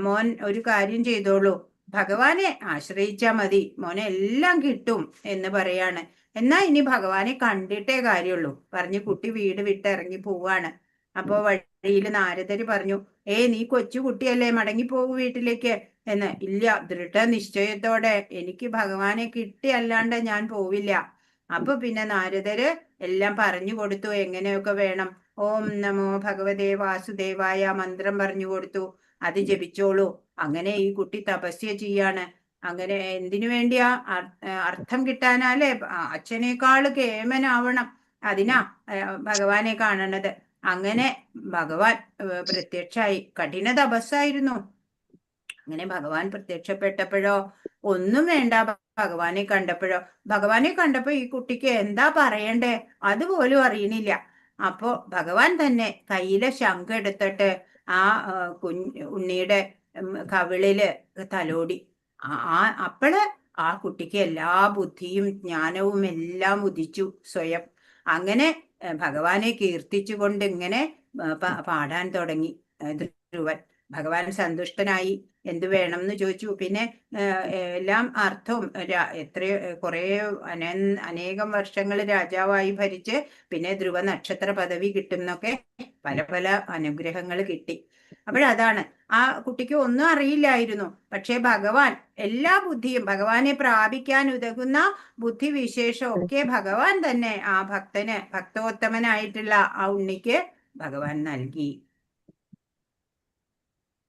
മോൻ ഒരു കാര്യം ചെയ്തോളൂ, ഭഗവാനെ ആശ്രയിച്ചാ മതി, മോനെ എല്ലാം കിട്ടും എന്ന് പറയാണ്. എന്നാ ഇനി ഭഗവാനെ കണ്ടിട്ടേ കാര്യമുള്ളൂ പറഞ്ഞ് കുട്ടി വീട് വിട്ട് ഇറങ്ങി പോവാണ്. അപ്പോ വഴിയിൽ നാരദര് പറഞ്ഞു, നീ കൊച്ചു കുട്ടിയല്ലേ, മടങ്ങിപ്പോകൂ വീട്ടിലേക്ക് എന്ന്. ഇല്ല, ദൃഢനിശ്ചയത്തോടെ എനിക്ക് ഭഗവാനെ കിട്ടിയല്ലാണ്ട് ഞാൻ പോവില്ല. അപ്പൊ പിന്നെ നാരദര് എല്ലാം പറഞ്ഞു കൊടുത്തു, എങ്ങനെയൊക്കെ വേണം. ഓം നമോ ഭഗവതേ വാസുദേവായ മന്ത്രം പറഞ്ഞു കൊടുത്തു, അത് ജപിച്ചോളൂ. അങ്ങനെ ഈ കുട്ടി തപസ്യ ചെയ്യാണ്. അങ്ങനെ എന്തിനു വേണ്ടിയാ? അർത്ഥം കിട്ടാനല്ലേ? അച്ഛനേക്കാള് കേമനാവണം, അതിനാ ഭഗവാനെ കാണണത്. അങ്ങനെ ഭഗവാൻ പ്രത്യക്ഷായി. കഠിന തപസ്സായിരുന്നു. അങ്ങനെ ഭഗവാൻ പ്രത്യക്ഷപ്പെട്ടപ്പോഴോ ഒന്നും വേണ്ട, ഭഗവാനെ കണ്ടപ്പോ ഈ കുട്ടിക്ക് എന്താ പറയണ്ടേ അതുപോലും അറിയണില്ല. അപ്പോ ഭഗവാൻ തന്നെ കയ്യിലെ ശംഖ് എടുത്തിട്ട് ആ ഉണ്ണിയുടെ കവിളില് തലോടി. അപ്പോള് ആ കുട്ടിക്ക് എല്ലാ ബുദ്ധിയും ജ്ഞാനവും എല്ലാം ഉദിച്ചു സ്വയം. അങ്ങനെ ഭഗവാനെ കീർത്തിച്ചുകൊണ്ട് ഇങ്ങനെ പാടാൻ തുടങ്ങി ധ്രുവൻ. ഭഗവാൻ സന്തുഷ്ടനായി. എന്തു വേണം എന്ന് ചോദിച്ചു. പിന്നെ എല്ലാം അർത്ഥവും കുറെ അനേകം വർഷങ്ങൾ രാജാവായി ഭരിച്ച് പിന്നെ ധ്രുവ നക്ഷത്ര പദവി കിട്ടും എന്നൊക്കെ പല പല അനുഗ്രഹങ്ങൾ കിട്ടി. അപ്പോഴതാണ് ആ കുട്ടിക്ക് ഒന്നും അറിയില്ലായിരുന്നു. പക്ഷെ ഭഗവാൻ എല്ലാ ബുദ്ധിയും, ഭഗവാനെ പ്രാപിക്കാൻ ഉതകുന്ന ബുദ്ധിവിശേഷം ഒക്കെ ഭഗവാൻ തന്നെ ആ ഭക്തോത്തമനായിട്ടുള്ള ആ ഉണ്ണിക്ക് ഭഗവാൻ നൽകി.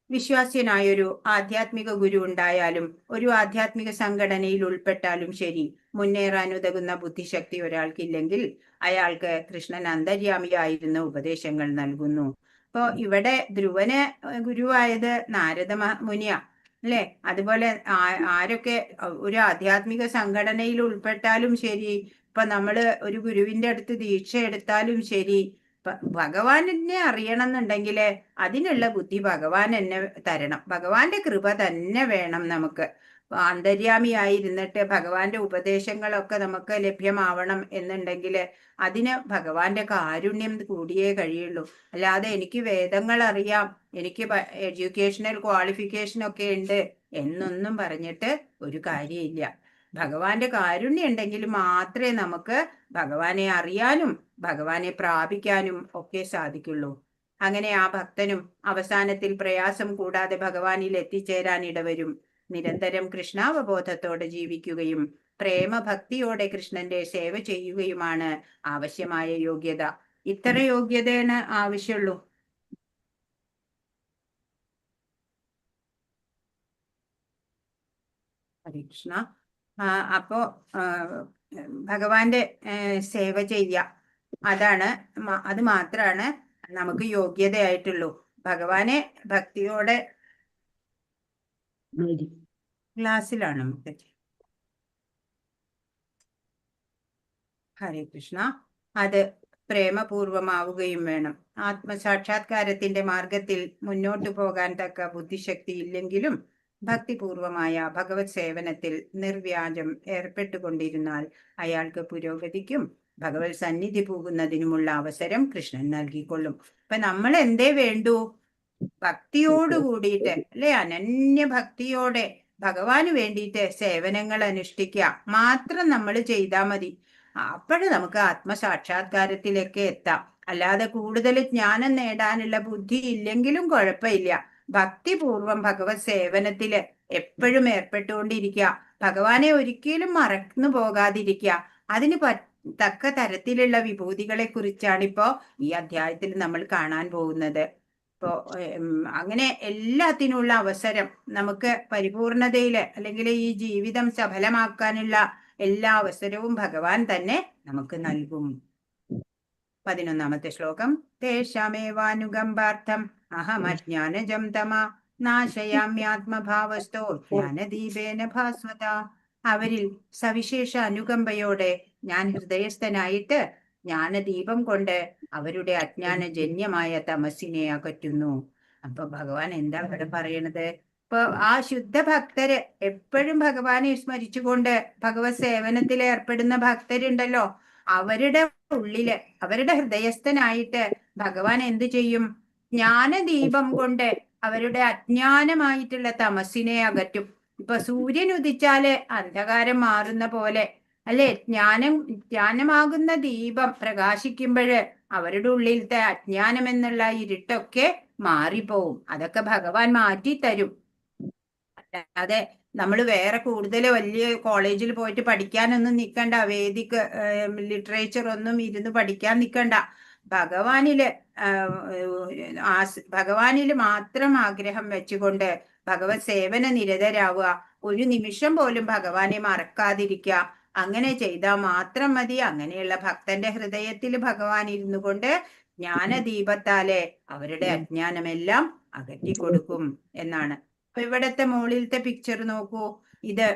വിശ്വാസ്യനായൊരു ആധ്യാത്മിക ഗുരു ഉണ്ടായാലും ഒരു ആധ്യാത്മിക സംഘടനയിൽ ഉൾപ്പെട്ടാലും ശരി, മുന്നേറാൻ ഉതകുന്ന ബുദ്ധിശക്തി ഒരാൾക്കില്ലെങ്കിൽ അയാൾക്ക് കൃഷ്ണൻ അന്തര്യാമിയായിരുന്ന ഉപദേശങ്ങൾ നൽകുന്നു. ഇപ്പോ ഇവിടെ ധ്രുവന് ഗുരുവായത് നാരദ മുനിയാ, അല്ലെ? അതുപോലെ ആരൊക്കെ ഒരു ആധ്യാത്മിക സംഘടനയിൽ ഉൾപ്പെട്ടാലും ശരി, ഇപ്പൊ നമ്മള് ഒരു ഗുരുവിന്റെ അടുത്ത് ദീക്ഷ എടുത്താലും ശരി, ഭഗവാനെ അറിയണം എന്നുണ്ടെങ്കിൽ അതിനുള്ള ബുദ്ധി ഭഗവാൻ എന്നെ തരണം. ഭഗവാന്റെ കൃപ തന്നെ വേണം നമുക്ക്. അന്തര്യാമിയായിരുന്നിട്ട് ഭഗവാന്റെ ഉപദേശങ്ങളൊക്കെ നമുക്ക് ലഭ്യമാവണം എന്നുണ്ടെങ്കിൽ അതിന് ഭഗവാന്റെ കാരുണ്യം കൂടിയേ കഴിയുള്ളൂ. അല്ലാതെ എനിക്ക് വേദങ്ങൾ അറിയാം, എനിക്ക് എഡ്യൂക്കേഷണൽ ക്വാളിഫിക്കേഷൻ ഒക്കെ ഉണ്ട് എന്നൊന്നും പറഞ്ഞിട്ട് ഒരു കാര്യമില്ല. ഭഗവാന്റെ കാരുണ്യം ഉണ്ടെങ്കിൽ മാത്രമേ നമുക്ക് ഭഗവാനെ അറിയാനും ഭഗവാനെ പ്രാപിക്കാനും ഒക്കെ സാധിക്കുള്ളൂ. അങ്ങനെ ആ ഭക്തനും അവസാനത്തിൽ പ്രയാസം കൂടാതെ ഭഗവാനിൽ എത്തിച്ചേരാൻ ഇടവരും. നിരന്തരം കൃഷ്ണാവബോധത്തോടെ ജീവിക്കുകയും പ്രേമഭക്തിയോടെ കൃഷ്ണന്റെ സേവ ചെയ്യുകയുമാണ് ആവശ്യമായ യോഗ്യത. ഇത്ര യോഗ്യതയാണ് ആവശ്യമുള്ളൂ. ഹരേ കൃഷ്ണ. അപ്പോ ഭഗവാന്റെ സേവ ചെയ്യുക, അത് മാത്രാണ് നമുക്ക് യോഗ്യതയായിട്ടുള്ളൂ. ഭഗവാനെ ഭക്തിയോടെ ക്ലാസ്സിലാണ് മുത്തച്ഛൻ. ഹരേ കൃഷ്ണ. അത് പ്രേമപൂർവമാവുകയും വേണം. ആത്മസാക്ഷാത്കാരത്തിന്റെ മാർഗത്തിൽ മുന്നോട്ടു പോകാൻ തക്ക ബുദ്ധിശക്തി ഇല്ലെങ്കിലും ഭക്തിപൂർവമായ ഭഗവത് സേവനത്തിൽ നിർവ്യാജം ഏർപ്പെട്ടുകൊണ്ടിരുന്നാൽ അയാൾക്ക് പുരോഗതിക്കും ഭഗവത് സന്നിധി പോകുന്നതിനുമുള്ള അവസരം കൃഷ്ണൻ നൽകിക്കൊള്ളും. ഇപ്പൊ നമ്മൾ എന്തേ വേണ്ടൂ? ഭക്തിയോട് കൂടിയിട്ട് അല്ലെ, അനന്യ ഭക്തിയോടെ ഭഗവാന് വേണ്ടിയിട്ട് സേവനങ്ങൾ അനുഷ്ഠിക്കുക മാത്രം നമ്മൾ ചെയ്താൽ മതി. അപ്പോഴും നമുക്ക് ആത്മസാക്ഷാത്കാരത്തിലേക്ക് എത്താം. അല്ലാതെ കൂടുതൽ ജ്ഞാനം നേടാനുള്ള ബുദ്ധി ഇല്ലെങ്കിലും കുഴപ്പമില്ല. ഭക്തിപൂർവം ഭഗവത് സേവനത്തില് എപ്പോഴും ഏർപ്പെട്ടുകൊണ്ടിരിക്കുക. ഭഗവാനെ ഒരിക്കലും മറന്നു പോകാതിരിക്കുക. അതിന് തക്ക തരത്തിലുള്ള വിഭൂതികളെ കുറിച്ചാണ് ഇപ്പോ ഈ അധ്യായത്തിൽ നമ്മൾ കാണാൻ പോകുന്നത്. ഇപ്പോ അങ്ങനെ എല്ലാത്തിനുള്ള അവസരം നമുക്ക് പരിപൂർണതയില് അല്ലെങ്കിൽ ഈ ജീവിതം സഫലമാക്കാനുള്ള എല്ലാ അവസരവും ഭഗവാൻ തന്നെ നമുക്ക് നൽകും. 11ാമത്തെ ശ്ലോകം. തേഷാമേവാനുകമ്പാർത്ഥം അഹമജ്ഞാനജം തമ നാശയാമ്യാത്മഭാവസ്ഥോ ജ്ഞാനദീപേന ഭാസ്വത. അവരിൽ സവിശേഷ അനുകമ്പയോടെ ഞാൻ ഹൃദയസ്ഥനായിട്ട് ജ്ഞാനദീപം കൊണ്ട് അവരുടെ അജ്ഞാനജന്യമായ തമസിനെ അകറ്റുന്നു. അപ്പൊ ഭഗവാൻ എന്താ ഇവിടെ പറയണത്? ഇപ്പൊ ആ ശുദ്ധഭക്തര് എപ്പോഴും ഭഗവാനെ സ്മരിച്ചുകൊണ്ട് ഭഗവത് സേവനത്തിൽ ഏർപ്പെടുന്ന ഭക്തരുണ്ടല്ലോ, അവരുടെ ഉള്ളില് അവരുടെ ഹൃദയസ്ഥനായിട്ട് ഭഗവാൻ എന്ത് ചെയ്യും? ജ്ഞാനദീപം കൊണ്ട് അവരുടെ അജ്ഞാനമായിട്ടുള്ള തമസിനെ അകറ്റും. ഇപ്പൊ സൂര്യൻ ഉദിച്ചാല് അന്ധകാരം മാറുന്ന പോലെ അല്ലെ, ജ്ഞാനമാകുന്ന ദീപം പ്രകാശിക്കുമ്പോഴ് അവരുടെ ഉള്ളിലത്തെ അജ്ഞാനം എന്നുള്ള ഇരുട്ടൊക്കെ മാറിപ്പോവും. അതൊക്കെ ഭഗവാൻ മാറ്റിത്തരും. അല്ലാതെ നമ്മൾ വേറെ കൂടുതൽ വലിയ കോളേജിൽ പോയിട്ട് പഠിക്കാനൊന്നും നിൽക്കണ്ട, വേദിക്ക് ലിറ്ററേച്ചർ ഒന്നും ഇരുന്ന് പഠിക്കാൻ നിൽക്കണ്ട. ഭഗവാനില് മാത്രം ആഗ്രഹം വെച്ചുകൊണ്ട് ഭഗവത് സേവന നിരതരാവുക. ഒരു നിമിഷം പോലും ഭഗവാനെ മറക്കാതിരിക്കുക. അങ്ങനെ ചെയ്താൽ മാത്രം മതി. അങ്ങനെയുള്ള ഭക്തന്റെ ഹൃദയത്തിൽ ഭഗവാൻ ഇരുന്നു കൊണ്ട് ജ്ഞാനദീപത്താലെ അവരുടെ അജ്ഞാനമെല്ലാം അകറ്റിക്കൊടുക്കും എന്നാണ്. അപ്പൊ ഇവിടത്തെ മുകളിലത്തെ പിക്ചർ നോക്കൂ. ഇത്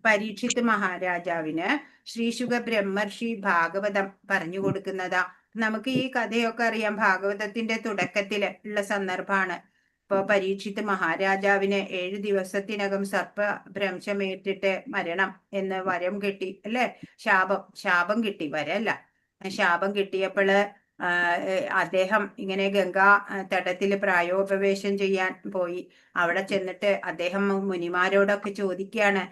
പരീക്ഷിത് മഹാരാജാവിന് ശ്രീശുക ബ്രഹ്മർഷി ഭാഗവതം പറഞ്ഞു കൊടുക്കുന്നതാ. നമുക്ക് ഈ കഥയൊക്കെ അറിയാം. ഭാഗവതത്തിന്റെ തുടക്കത്തിൽ ഉള്ള സന്ദർഭമാണ്. ഇപ്പൊ പരീക്ഷിത് മഹാരാജാവിന് 7 ദിവസത്തിനകം സർപ്പഭ്രംശമേറ്റിട്ട് മരണം എന്ന് വരം കിട്ടി അല്ലെ. ശാപം കിട്ടി, വരല്ല, ശാപം കിട്ടിയപ്പോള് അദ്ദേഹം ഇങ്ങനെ ഗംഗാ തടത്തിൽ പ്രായോപവേശം ചെയ്യാൻ പോയി. അവിടെ ചെന്നിട്ട് അദ്ദേഹം മുനിമാരോടൊക്കെ ചോദിക്കുകയാണ്,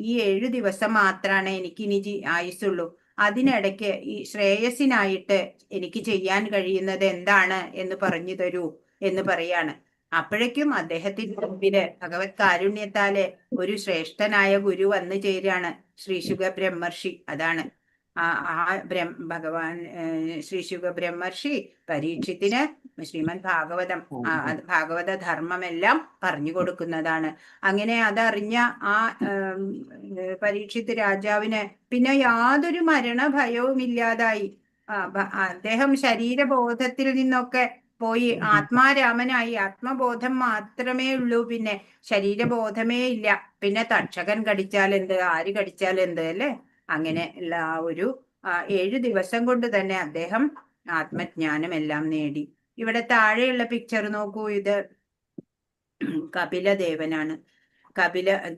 ഈ 7 ദിവസം മാത്രമാണ് എനിക്കിനി ആയുസുള്ളൂ. അതിനിടയ്ക്ക് ഈ ശ്രേയസിനായിട്ട് എനിക്ക് ചെയ്യാൻ കഴിയുന്നത് എന്താണ് എന്ന് പറഞ്ഞു തരൂ എന്ന് പറയാണ്. അപ്പോഴേക്കും അദ്ദേഹത്തിന്റെ മുമ്പില് ഭഗവത് കാരുണ്യത്താല് ഒരു ശ്രേഷ്ഠനായ ഗുരു വന്നു ചേരാണ്, ശ്രീശുക ബ്രഹ്മർഷി. അതാണ് ഭഗവാൻ ശ്രീശുക ബ്രഹ്മർഷി പരീക്ഷത്തിന് ശ്രീമദ് ഭാഗവതം, ഭാഗവത ധർമ്മമെല്ലാം പറഞ്ഞു കൊടുക്കുന്നതാണ്. അങ്ങനെ അതറിഞ്ഞ ആ പരീക്ഷിത് രാജാവിന് പിന്നെ യാതൊരു മരണഭയവും ഇല്ലാതായി. അദ്ദേഹം ശരീരബോധത്തിൽ നിന്നൊക്കെ പോയി ആത്മാരാമനായി. ആത്മബോധം മാത്രമേ ഉള്ളൂ, പിന്നെ ശരീരബോധമേ ഇല്ല. പിന്നെ തക്ഷകൻ കടിച്ചാൽ എന്ത്, ആര് കടിച്ചാൽ എന്ത് അല്ലെ. അങ്ങനെ ഉള്ള ആ ഒരു 7 ദിവസം കൊണ്ട് തന്നെ അദ്ദേഹം ആത്മജ്ഞാനം എല്ലാം നേടി. ഇവിടെ താഴെയുള്ള പിക്ചർ നോക്കൂ. ഇത് കപിലദേവനാണ്.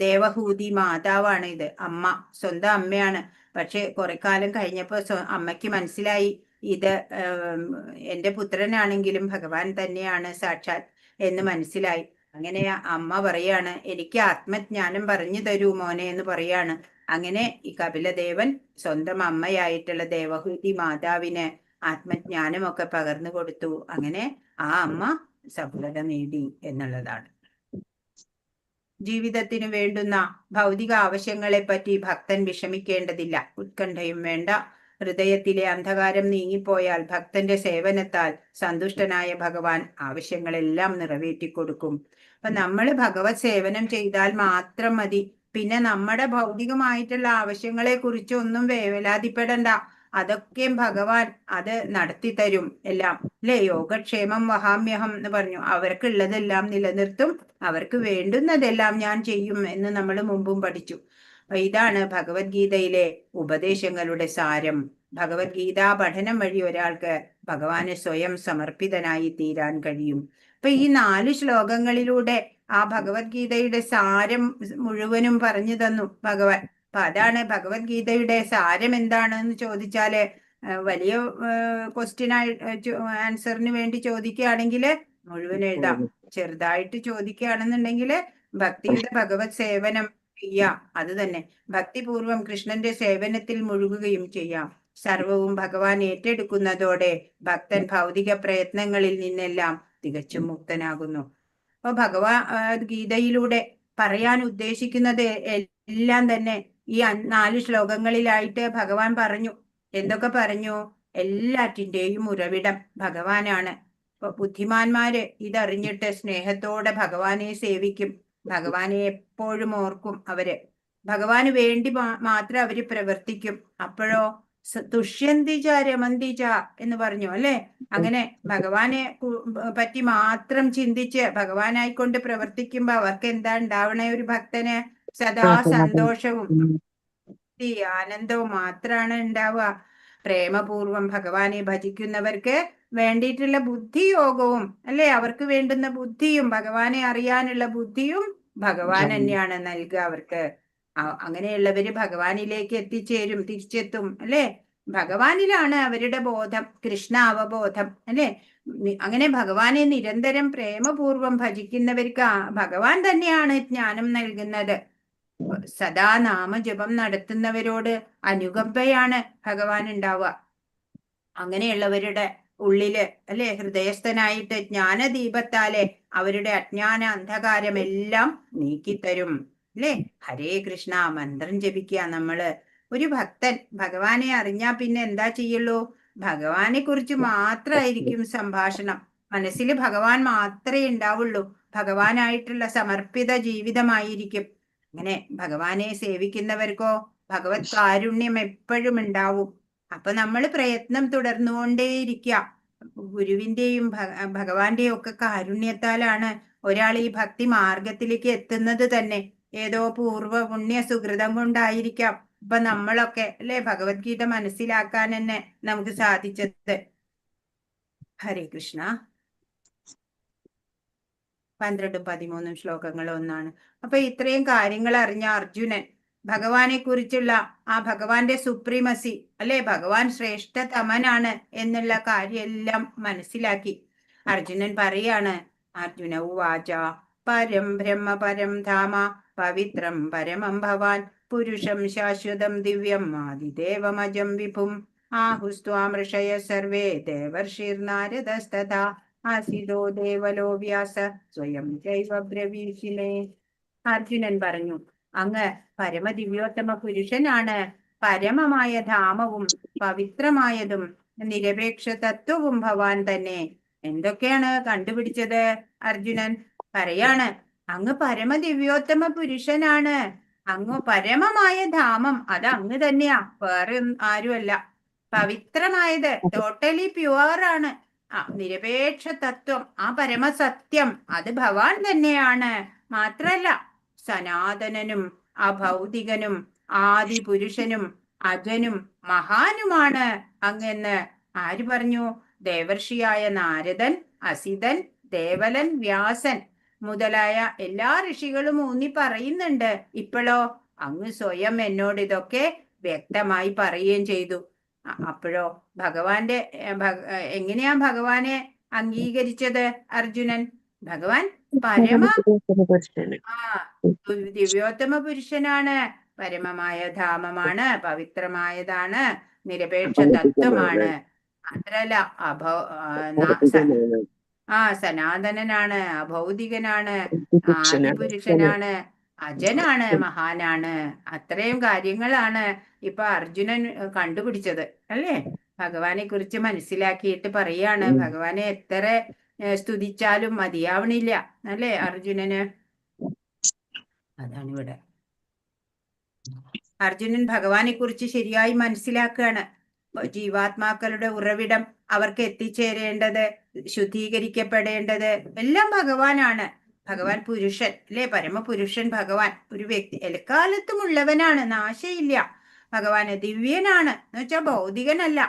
ദേവഹൂതി മാതാവാണ് ഇത്. അമ്മ, സ്വന്തം അമ്മയാണ്. പക്ഷെ കുറെ കാലം കഴിഞ്ഞപ്പോ അമ്മയ്ക്ക് മനസ്സിലായി ഇത് എന്റെ പുത്രനാണെങ്കിലും ഭഗവാൻ തന്നെയാണ് സാക്ഷാൽ എന്ന് മനസ്സിലായി. അങ്ങനെ അമ്മ പറയാണ്, എനിക്ക് ആത്മജ്ഞാനം പറഞ്ഞു തരൂ മോനെ എന്ന് പറയാണ്. അങ്ങനെ ഈ കപിലദേവൻ സ്വന്തം അമ്മയായിട്ടുള്ള ദേവഹൂതി മാതാവിന് ആത്മജ്ഞാനമൊക്കെ പകർന്നു കൊടുത്തു. അങ്ങനെ ആ അമ്മ സഫലത നേടി എന്നുള്ളതാണ്. ജീവിതത്തിന് വേണ്ടുന്ന ഭൗതിക ആവശ്യങ്ങളെ പറ്റി ഭക്തൻ വിഷമിക്കേണ്ടതില്ല, ഉത്കണ്ഠയും വേണ്ട. ഹൃദയത്തിലെ അന്ധകാരം നീങ്ങിപ്പോയാൽ ഭക്തന്റെ സേവനത്താൽ സന്തുഷ്ടനായ ഭഗവാൻ ആവശ്യങ്ങളെല്ലാം നിറവേറ്റിക്കൊടുക്കും. അപ്പൊ നമ്മൾ ഭഗവത് സേവനം ചെയ്താൽ മാത്രം മതി. പിന്നെ നമ്മുടെ ഭൗതികമായിട്ടുള്ള ആവശ്യങ്ങളെ കുറിച്ചൊന്നും വേവലാതിപ്പെടണ്ട. അതൊക്കെ ഭഗവാൻ അത് നടത്തി തരും എല്ലാം അല്ലെ. യോഗക്ഷേമം വഹാമ്യഹം എന്ന് പറഞ്ഞു. അവർക്കുള്ളതെല്ലാം നിലനിർത്തും, അവർക്ക് വേണ്ടുന്നതെല്ലാം ഞാൻ ചെയ്യും എന്ന് നമ്മൾ മുമ്പും പഠിച്ചു. അപ്പൊ ഇതാണ് ഭഗവത്ഗീതയിലെ ഉപദേശങ്ങളുടെ സാരം. ഭഗവത്ഗീതാ പഠനം വഴി ഒരാൾക്ക് ഭഗവാന് സ്വയം സമർപ്പിതനായി തീരാൻ കഴിയും. അപ്പൊ ഈ 4 ശ്ലോകങ്ങളിലൂടെ ആ ഭഗവത്ഗീതയുടെ സാരം മുഴുവനും പറഞ്ഞു തന്നു ഭഗവാൻ. അപ്പൊ അതാണ് ഭഗവത്ഗീതയുടെ സാരം എന്താണെന്ന് ചോദിച്ചാല് വലിയ ക്വസ്റ്റ്യൻ ആൻസറിന് വേണ്ടി ചോദിക്കുകയാണെങ്കിൽ മുഴുവൻ എഴുതാം. ചെറുതായിട്ട് ചോദിക്കുകയാണെന്നുണ്ടെങ്കിൽ ഭക്തിയുടെ ഭഗവത് സേവനം ചെയ്യാം. അത് തന്നെ ഭക്തിപൂർവം കൃഷ്ണന്റെ സേവനത്തിൽ മുഴുകുകയും ചെയ്യാം. സർവവും ഭഗവാൻ ഏറ്റെടുക്കുന്നതോടെ ഭക്തൻ ഭൗതിക പ്രയത്നങ്ങളിൽ നിന്നെല്ലാം തികച്ചും മുക്തനാകുന്നു. അപ്പൊ ഭഗവത്ഗീതയിലൂടെ പറയാൻ ഉദ്ദേശിക്കുന്നത് എല്ലാം തന്നെ ഈ 4 ശ്ലോകങ്ങളിലായിട്ട് ഭഗവാൻ പറഞ്ഞു. എന്തൊക്കെ പറഞ്ഞു? എല്ലാറ്റിൻ്റെയും ഉറവിടം ഭഗവാനാണ്. അപ്പൊ ബുദ്ധിമാന്മാര് ഇതറിഞ്ഞിട്ട് സ്നേഹത്തോടെ ഭഗവാനെ സേവിക്കും. ഭഗവാനെ എപ്പോഴും ഓർക്കും. ഭഗവാന് വേണ്ടി മാത്രം അവര് പ്രവർത്തിക്കും. അപ്പോഴോ തുഷ്യന്തിച രമന്തിച എന്ന് പറഞ്ഞു അല്ലെ. അങ്ങനെ ഭഗവാനെ പറ്റി മാത്രം ചിന്തിച്ച് ഭഗവാനായിക്കൊണ്ട് പ്രവർത്തിക്കുമ്പോ അവർക്ക് എന്താ ഉണ്ടാവണേ? ഒരു ഭക്തന് സദാ സന്തോഷവും ആനന്ദവും മാത്രാണ് ഉണ്ടാവുക. പ്രേമപൂർവം ഭഗവാനെ ഭജിക്കുന്നവർക്ക് വേണ്ടിയിട്ടുള്ള ബുദ്ധിയോഗവും അല്ലെ, അവർക്ക് വേണ്ടുന്ന ബുദ്ധിയും ഭഗവാനെ അറിയാനുള്ള ബുദ്ധിയും ഭഗവാൻ തന്നെയാണ് നൽകുക അവർക്ക്. അങ്ങനെയുള്ളവര് ഭഗവാനിലേക്ക് എത്തിച്ചേരും, തിരിച്ചെത്തും അല്ലെ. ഭഗവാനിലാണ് അവരുടെ ബോധം, കൃഷ്ണ അവബോധം അല്ലെ. അങ്ങനെ ഭഗവാനെ നിരന്തരം പ്രേമപൂർവം ഭജിക്കുന്നവർക്ക് ഭഗവാൻ തന്നെയാണ് ജ്ഞാനം നൽകുന്നത്. സദാ നാമജപം നടത്തുന്നവരോട് അനുകമ്പയാണ് ഭഗവാൻ ഉണ്ടാവുക. അങ്ങനെയുള്ളവരുടെ ഉള്ളില് അല്ലെ ഹൃദയസ്ഥനായിട്ട് ജ്ഞാനദീപത്താലെ അവരുടെ അജ്ഞാന അന്ധകാരമെല്ലാം നീക്കിത്തരും അല്ലെ. ഹരേ കൃഷ്ണ മന്ത്രം ജപിക്കുക നമ്മള്. ഒരു ഭക്തൻ ഭഗവാനെ അറിഞ്ഞാ പിന്നെ എന്താ ചെയ്യുള്ളൂ? ഭഗവാനെ കുറിച്ച് മാത്രമായിരിക്കും സംഭാഷണം. മനസ്സിൽ ഭഗവാൻ മാത്രമേ ഉണ്ടാവുള്ളൂ. ഭഗവാനായിട്ടുള്ള സമർപ്പിത ജീവിതമായിരിക്കും. അങ്ങനെ ഭഗവാനെ സേവിക്കുന്നവർക്കോ ഭഗവത് കാരുണ്യം എപ്പോഴും ഉണ്ടാവും. അപ്പൊ നമ്മൾ പ്രയത്നം തുടർന്നുകൊണ്ടേയിരിക്കുക. ഗുരുവിന്റെയും ഭഗവാന്റെയും ഒക്കെ കാരുണ്യത്താലാണ് ഒരാൾ ഈ ഭക്തി മാർഗത്തിലേക്ക് എത്തുന്നത് തന്നെ. ഏതോ പൂർവ്വ പുണ്യ സുഹൃതം കൊണ്ടായിരിക്കാം ഇപ്പൊ നമ്മളൊക്കെ അല്ലെ ഭഗവത്ഗീത മനസ്സിലാക്കാൻ തന്നെ നമുക്ക് സാധിച്ചത്. ഹരേ കൃഷ്ണ. 12ഉം 13ഉം ശ്ലോകങ്ങൾ ഒന്നാണ്. അപ്പൊ ഇത്രയും കാര്യങ്ങൾ അറിഞ്ഞ അർജുനൻ ഭഗവാനെ കുറിച്ചുള്ള ആ ഭഗവാന്റെ സുപ്രീമസി അല്ലെ, ഭഗവാൻ ശ്രേഷ്ഠതമനാണ് എന്നുള്ള കാര്യമെല്ലാം മനസ്സിലാക്കി. അർജുനൻ പറയാണ്, അർജുന ഉവാച പരം ബ്രഹ്മ പരം ധാമ പവിത്രം പരമം ഭവാൻ പുരുഷം ശാശ്വതം ദിവ്യം ആദിദേവമജം വിഭും ആഹുസ്ത്വാം ഋഷയ സർവേ ദേവർഷിർനാരദസ്തഥാ ആസിതോ ദേവലോ വ്യാസ സ്വയം ജൈവ ബ്രവീഷിനെ. അർജുനൻ പറഞ്ഞു, അങ്ങ് പരമദിവ്യോത്തമ പുരുഷനാണ്. പരമമായ ധാമവും പവിത്രമായതും നിരപേക്ഷ തത്വവും ഭവാൻ തന്നെ. എന്തൊക്കെയാണ് കണ്ടുപിടിച്ചത്? അർജുനൻ പറയാണ്, അങ്ങ് പരമദിവ്യോത്തമ പുരുഷനാണ്. അങ്ങ് പരമമായ ധാമം അത് അങ്ങ് തന്നെയാ, വേറെ ആരുമല്ല. പവിത്രമായത് ടോട്ടലി പ്യുവറാണ്. നിരപേക്ഷ തത്വം ആ പരമസത്യം അത് ഭവാൻ തന്നെയാണ്. മാത്രല്ല സനാതനനും അഭൗതികനും ആദിപുരുഷനും അജനും മഹാനുമാണ് അങ്ങെന്ന് ആര് പറഞ്ഞു? ദേവർഷിയായ നാരദൻ, അസിതൻ, ദേവലൻ, വ്യാസൻ മുതലായ എല്ലാ ഋഷികളും ഊന്നി പറയുന്നുണ്ട്. ഇപ്പോഴോ അങ്ങ് സ്വയം എന്നോട് ഇതൊക്കെ വ്യക്തമായി പറയുകയും ചെയ്തു. അപ്പോഴോ ഭഗവാന്റെ എങ്ങനെയാ ഭഗവാനെ അംഗീകരിച്ചത് അർജുനൻ? ഭഗവാൻ പരമ ദിവ്യോത്തമ പുരുഷനാണ്, പരമമായ ധാമമാണ്, പവിത്രമായതാണ്, നിരപേക്ഷ തത്വമാണ്. മാത്രല്ല സനാതനനാണ്, അഭൗതികനാണ്, ആദിപുരുഷനാണ്, അജനാണ്, മഹാനാണ്. അത്രയും കാര്യങ്ങളാണ് ഇപ്പൊ അർജുനൻ കണ്ടുപിടിച്ചത് അല്ലേ. ഭഗവാനെ കുറിച്ച് മനസ്സിലാക്കിയിട്ട് പറയാണ്, ഭഗവാനെ എത്ര സ്തുതിച്ചാലും മതിയാവണില്ല അല്ലേ അർജുനന്. അതാണ് ഇവിടെ അർജുനൻ ഭഗവാനെ കുറിച്ച് ശരിയായി മനസ്സിലാക്കുകയാണ്. ജീവാത്മാക്കളുടെ ഉറവിടം, അവർക്ക് എത്തിച്ചേരേണ്ടത്, ശുദ്ധീകരിക്കപ്പെടേണ്ടത് എല്ലാം ഭഗവാനാണ്. ഭഗവാൻ പുരുഷൻ അല്ലെ, പരമപുരുഷൻ ഭഗവാൻ ഒരു വ്യക്തി എക്കാലത്തും ഉള്ളവനാണ്, നാശയില്ല. ഭഗവാന് ദിവ്യനാണ് എന്ന് വെച്ചാൽ ഭൗതികനല്ല,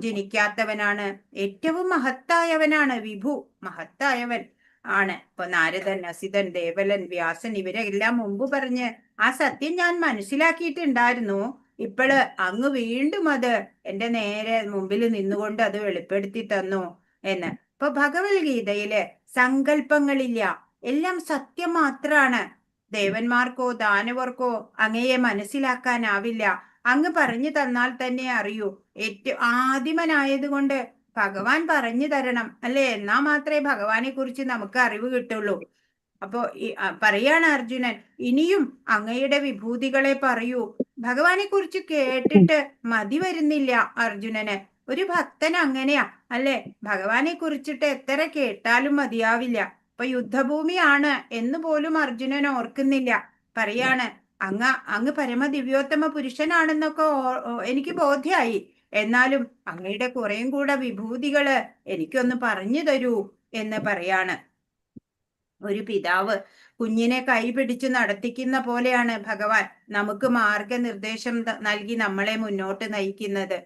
ജനിക്കാത്തവനാണ്, ഏറ്റവും മഹത്തായവനാണ്, വിഭു മഹത്തായവൻ ആണ്. ഇപ്പൊ നാരദൻ, അസിതൻ, ദേവലൻ, വ്യാസൻ ഇവരെല്ലാം മുമ്പ് പറഞ്ഞ് ആ സത്യം ഞാൻ മനസ്സിലാക്കിയിട്ടുണ്ടായിരുന്നു. ഇപ്പോള് അങ്ങ് വീണ്ടും അത് എന്റെ നേരെ മുമ്പിൽ നിന്നുകൊണ്ട് അത് വെളിപ്പെടുത്തി തന്നു എന്ന്. ഇപ്പൊ ഭഗവത്ഗീതയില് സങ്കല്പങ്ങളില്ല, എല്ലാം സത്യം മാത്രാണ്. ദേവന്മാർക്കോ ദാനവർക്കോ അങ്ങയെ മനസ്സിലാക്കാനാവില്ല. അങ്ങ് പറഞ്ഞു തന്നാൽ തന്നെ അറിയൂ. ഏറ്റവും ആദിമനായതുകൊണ്ട് ഭഗവാൻ പറഞ്ഞു തരണം അല്ലെ, എന്നാ മാത്രമേ ഭഗവാനെ കുറിച്ച് നമുക്ക് അറിവ് കിട്ടുള്ളൂ. അപ്പോ പറയാണ് അർജുനൻ, ഇനിയും അങ്ങയുടെ വിഭൂതികളെ പറയൂ. ഭഗവാനെ കുറിച്ച് കേട്ടിട്ട് മതി വരുന്നില്ല അർജുനന്. ഒരു ഭക്തൻ അങ്ങനെയാ അല്ലെ, ഭഗവാനെ കുറിച്ചിട്ട് എത്ര കേട്ടാലും മതിയാവില്ല. ഇപ്പൊ യുദ്ധഭൂമിയാണ് എന്ന് പോലും അർജുനൻ ഓർക്കുന്നില്ല. പറയാണ്, അങ്ങ് പരമദിവ്യോത്തമ പുരുഷനാണെന്നൊക്കെ എനിക്ക് ബോധ്യായി. എന്നാലും അങ്ങയുടെ കുറേയും കൂടെ വിഭൂതികള് എനിക്കൊന്ന് പറഞ്ഞു തരൂ എന്ന് പറയാണ്. ഒരു പിതാവ് കുഞ്ഞിനെ കൈ പിടിച്ചു നടത്തിക്കുന്ന പോലെയാണ് ഭഗവാൻ നമുക്ക് മാർഗനിർദ്ദേശം നൽകി നമ്മളെ മുന്നോട്ട് നയിക്കുന്നത്.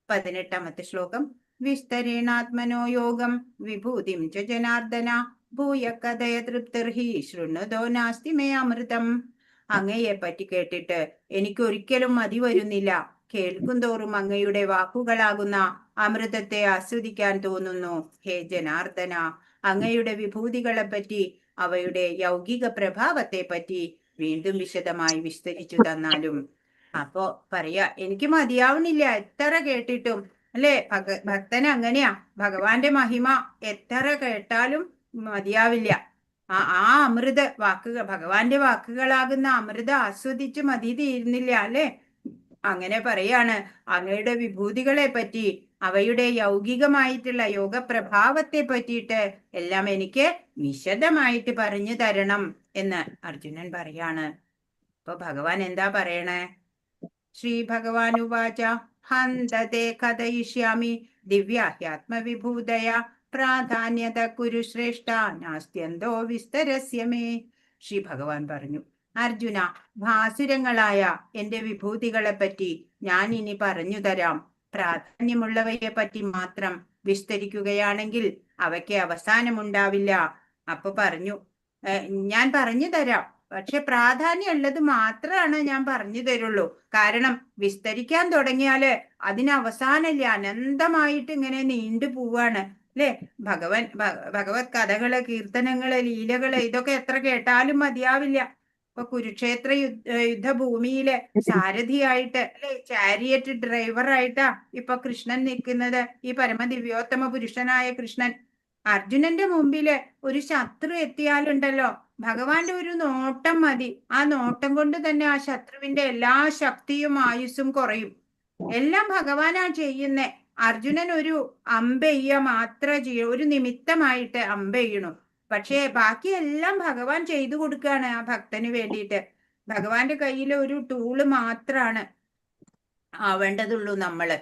18ാമത്തെ ശ്ലോകം. വിസ്തരേണാത്മനോ യോഗം വിഭൂതിം ച ജനാർദ്ദന ഭൂയ കഥയ തൃപ്തിർഹി ശൃണുതോ നാസ്തി മേ അമൃതം. അങ്ങയെ പറ്റി കേട്ടിട്ട് എനിക്കൊരിക്കലും മതി വരുന്നില്ല. കേൾക്കും തോറും അങ്ങയുടെ വാക്കുകളാകുന്ന അമൃതത്തെ ആസ്വദിക്കാൻ തോന്നുന്നു. ഹേ ജനാർദ്ദന, അങ്ങയുടെ വിഭൂതികളെ പറ്റി, അവയുടെ യൗകിക പ്രഭാവത്തെ പറ്റി വീണ്ടും വിശദമായി വിസ്തരിച്ചു തന്നാലും. അപ്പോ പറയാ, എനിക്ക് മതിയാവണില്ല എത്ര കേട്ടിട്ടും അല്ലെ. ഭക്തൻ അങ്ങനെയാ, ഭഗവാന്റെ മഹിമ എത്ര കേട്ടാലും മതിയാവില്ല. ആ അമൃത വാക്കുകൾ, ഭഗവാന്റെ വാക്കുകളാകുന്ന അമൃത ആസ്വദിച്ച് മതി തീരുന്നില്ല അല്ലെ. അങ്ങനെ പറയാണ്, അങ്ങയുടെ വിഭൂതികളെ പറ്റി, അവയുടെ യൗകികമായിട്ടുള്ള യോഗപ്രഭാവത്തെ പറ്റിയിട്ട് എല്ലാം എനിക്ക് വിശദമായിട്ട് പറഞ്ഞു തരണം എന്ന് അർജുനൻ പറയാണ്. അപ്പൊ ഭഗവാൻ എന്താ പറയണേ? ശ്രീ ഭഗവാൻ ഉവാച ഹന്തതേ കഥയിഷ്യാമി ദിവ്യാഹ്യാത്മവിഭൂതയ പ്രാധാന്യത കുരു ശ്രേഷ്ഠ നാസ്ത്യന്തോ വിസ്തരസ്യ മേ. ശ്രീ ഭഗവാൻ പറഞ്ഞു, അർജുന, ഭാസുരങ്ങളായ എന്റെ വിഭൂതികളെ പറ്റി ഞാൻ ഇനി പറഞ്ഞു തരാം. പ്രാധാന്യമുള്ളവയെ പറ്റി മാത്രം വിസ്തരിക്കുകയാണെങ്കിൽ അവയ്ക്ക് അവസാനമുണ്ടാവില്ല. അപ്പൊ പറഞ്ഞു, ഞാൻ പറഞ്ഞു തരാം, പക്ഷെ പ്രാധാന്യമുള്ളത് മാത്രമാണ് ഞാൻ പറഞ്ഞു തരുള്ളൂ. കാരണം വിസ്തരിക്കാൻ തുടങ്ങിയാല് അതിന് അവസാനമില്ല, അനന്തമായിട്ട് ഇങ്ങനെ നീണ്ടു പോവാണ് അല്ലെ. ഭഗവത് കഥകള്, കീർത്തനങ്ങള്, ലീലകള് ഇതൊക്കെ എത്ര കേട്ടാലും മതിയാവില്ല. ഇപ്പൊ കുരുക്ഷേത്ര യുദ്ധഭൂമിയിലെ സാരഥിയായിട്ട് അല്ലെ, ചാരിയറ്റ് ഡ്രൈവറായിട്ടാ ഇപ്പൊ കൃഷ്ണൻ നിൽക്കുന്നത്, ഈ പരമദിവ്യോത്തമ പുരുഷനായ കൃഷ്ണൻ. അർജുനന്റെ മുമ്പില് ഒരു ശത്രു എത്തിയാലുണ്ടല്ലോ, ഭഗവാന്റെ ഒരു നോട്ടം മതി. ആ നോട്ടം കൊണ്ട് തന്നെ ആ ശത്രുവിന്റെ എല്ലാ ശക്തിയും ആയുസ്സും കുറയും. എല്ലാം ഭഗവാനാ ചെയ്യുന്നേ. അർജുനൻ ഒരു അമ്പെയ്യ മാത്രം ചെയ്യും, ഒരു നിമിത്തമായിട്ട് അമ്പെയ്യണു. പക്ഷേ ബാക്കിയെല്ലാം ഭഗവാൻ ചെയ്തു കൊടുക്കുകയാണ് ആ ഭക്തന് വേണ്ടിയിട്ട്. ഭഗവാന്റെ കയ്യിൽ ഒരു ടൂള് മാത്രാണ് ആവേണ്ടതുള്ളൂ നമ്മള്,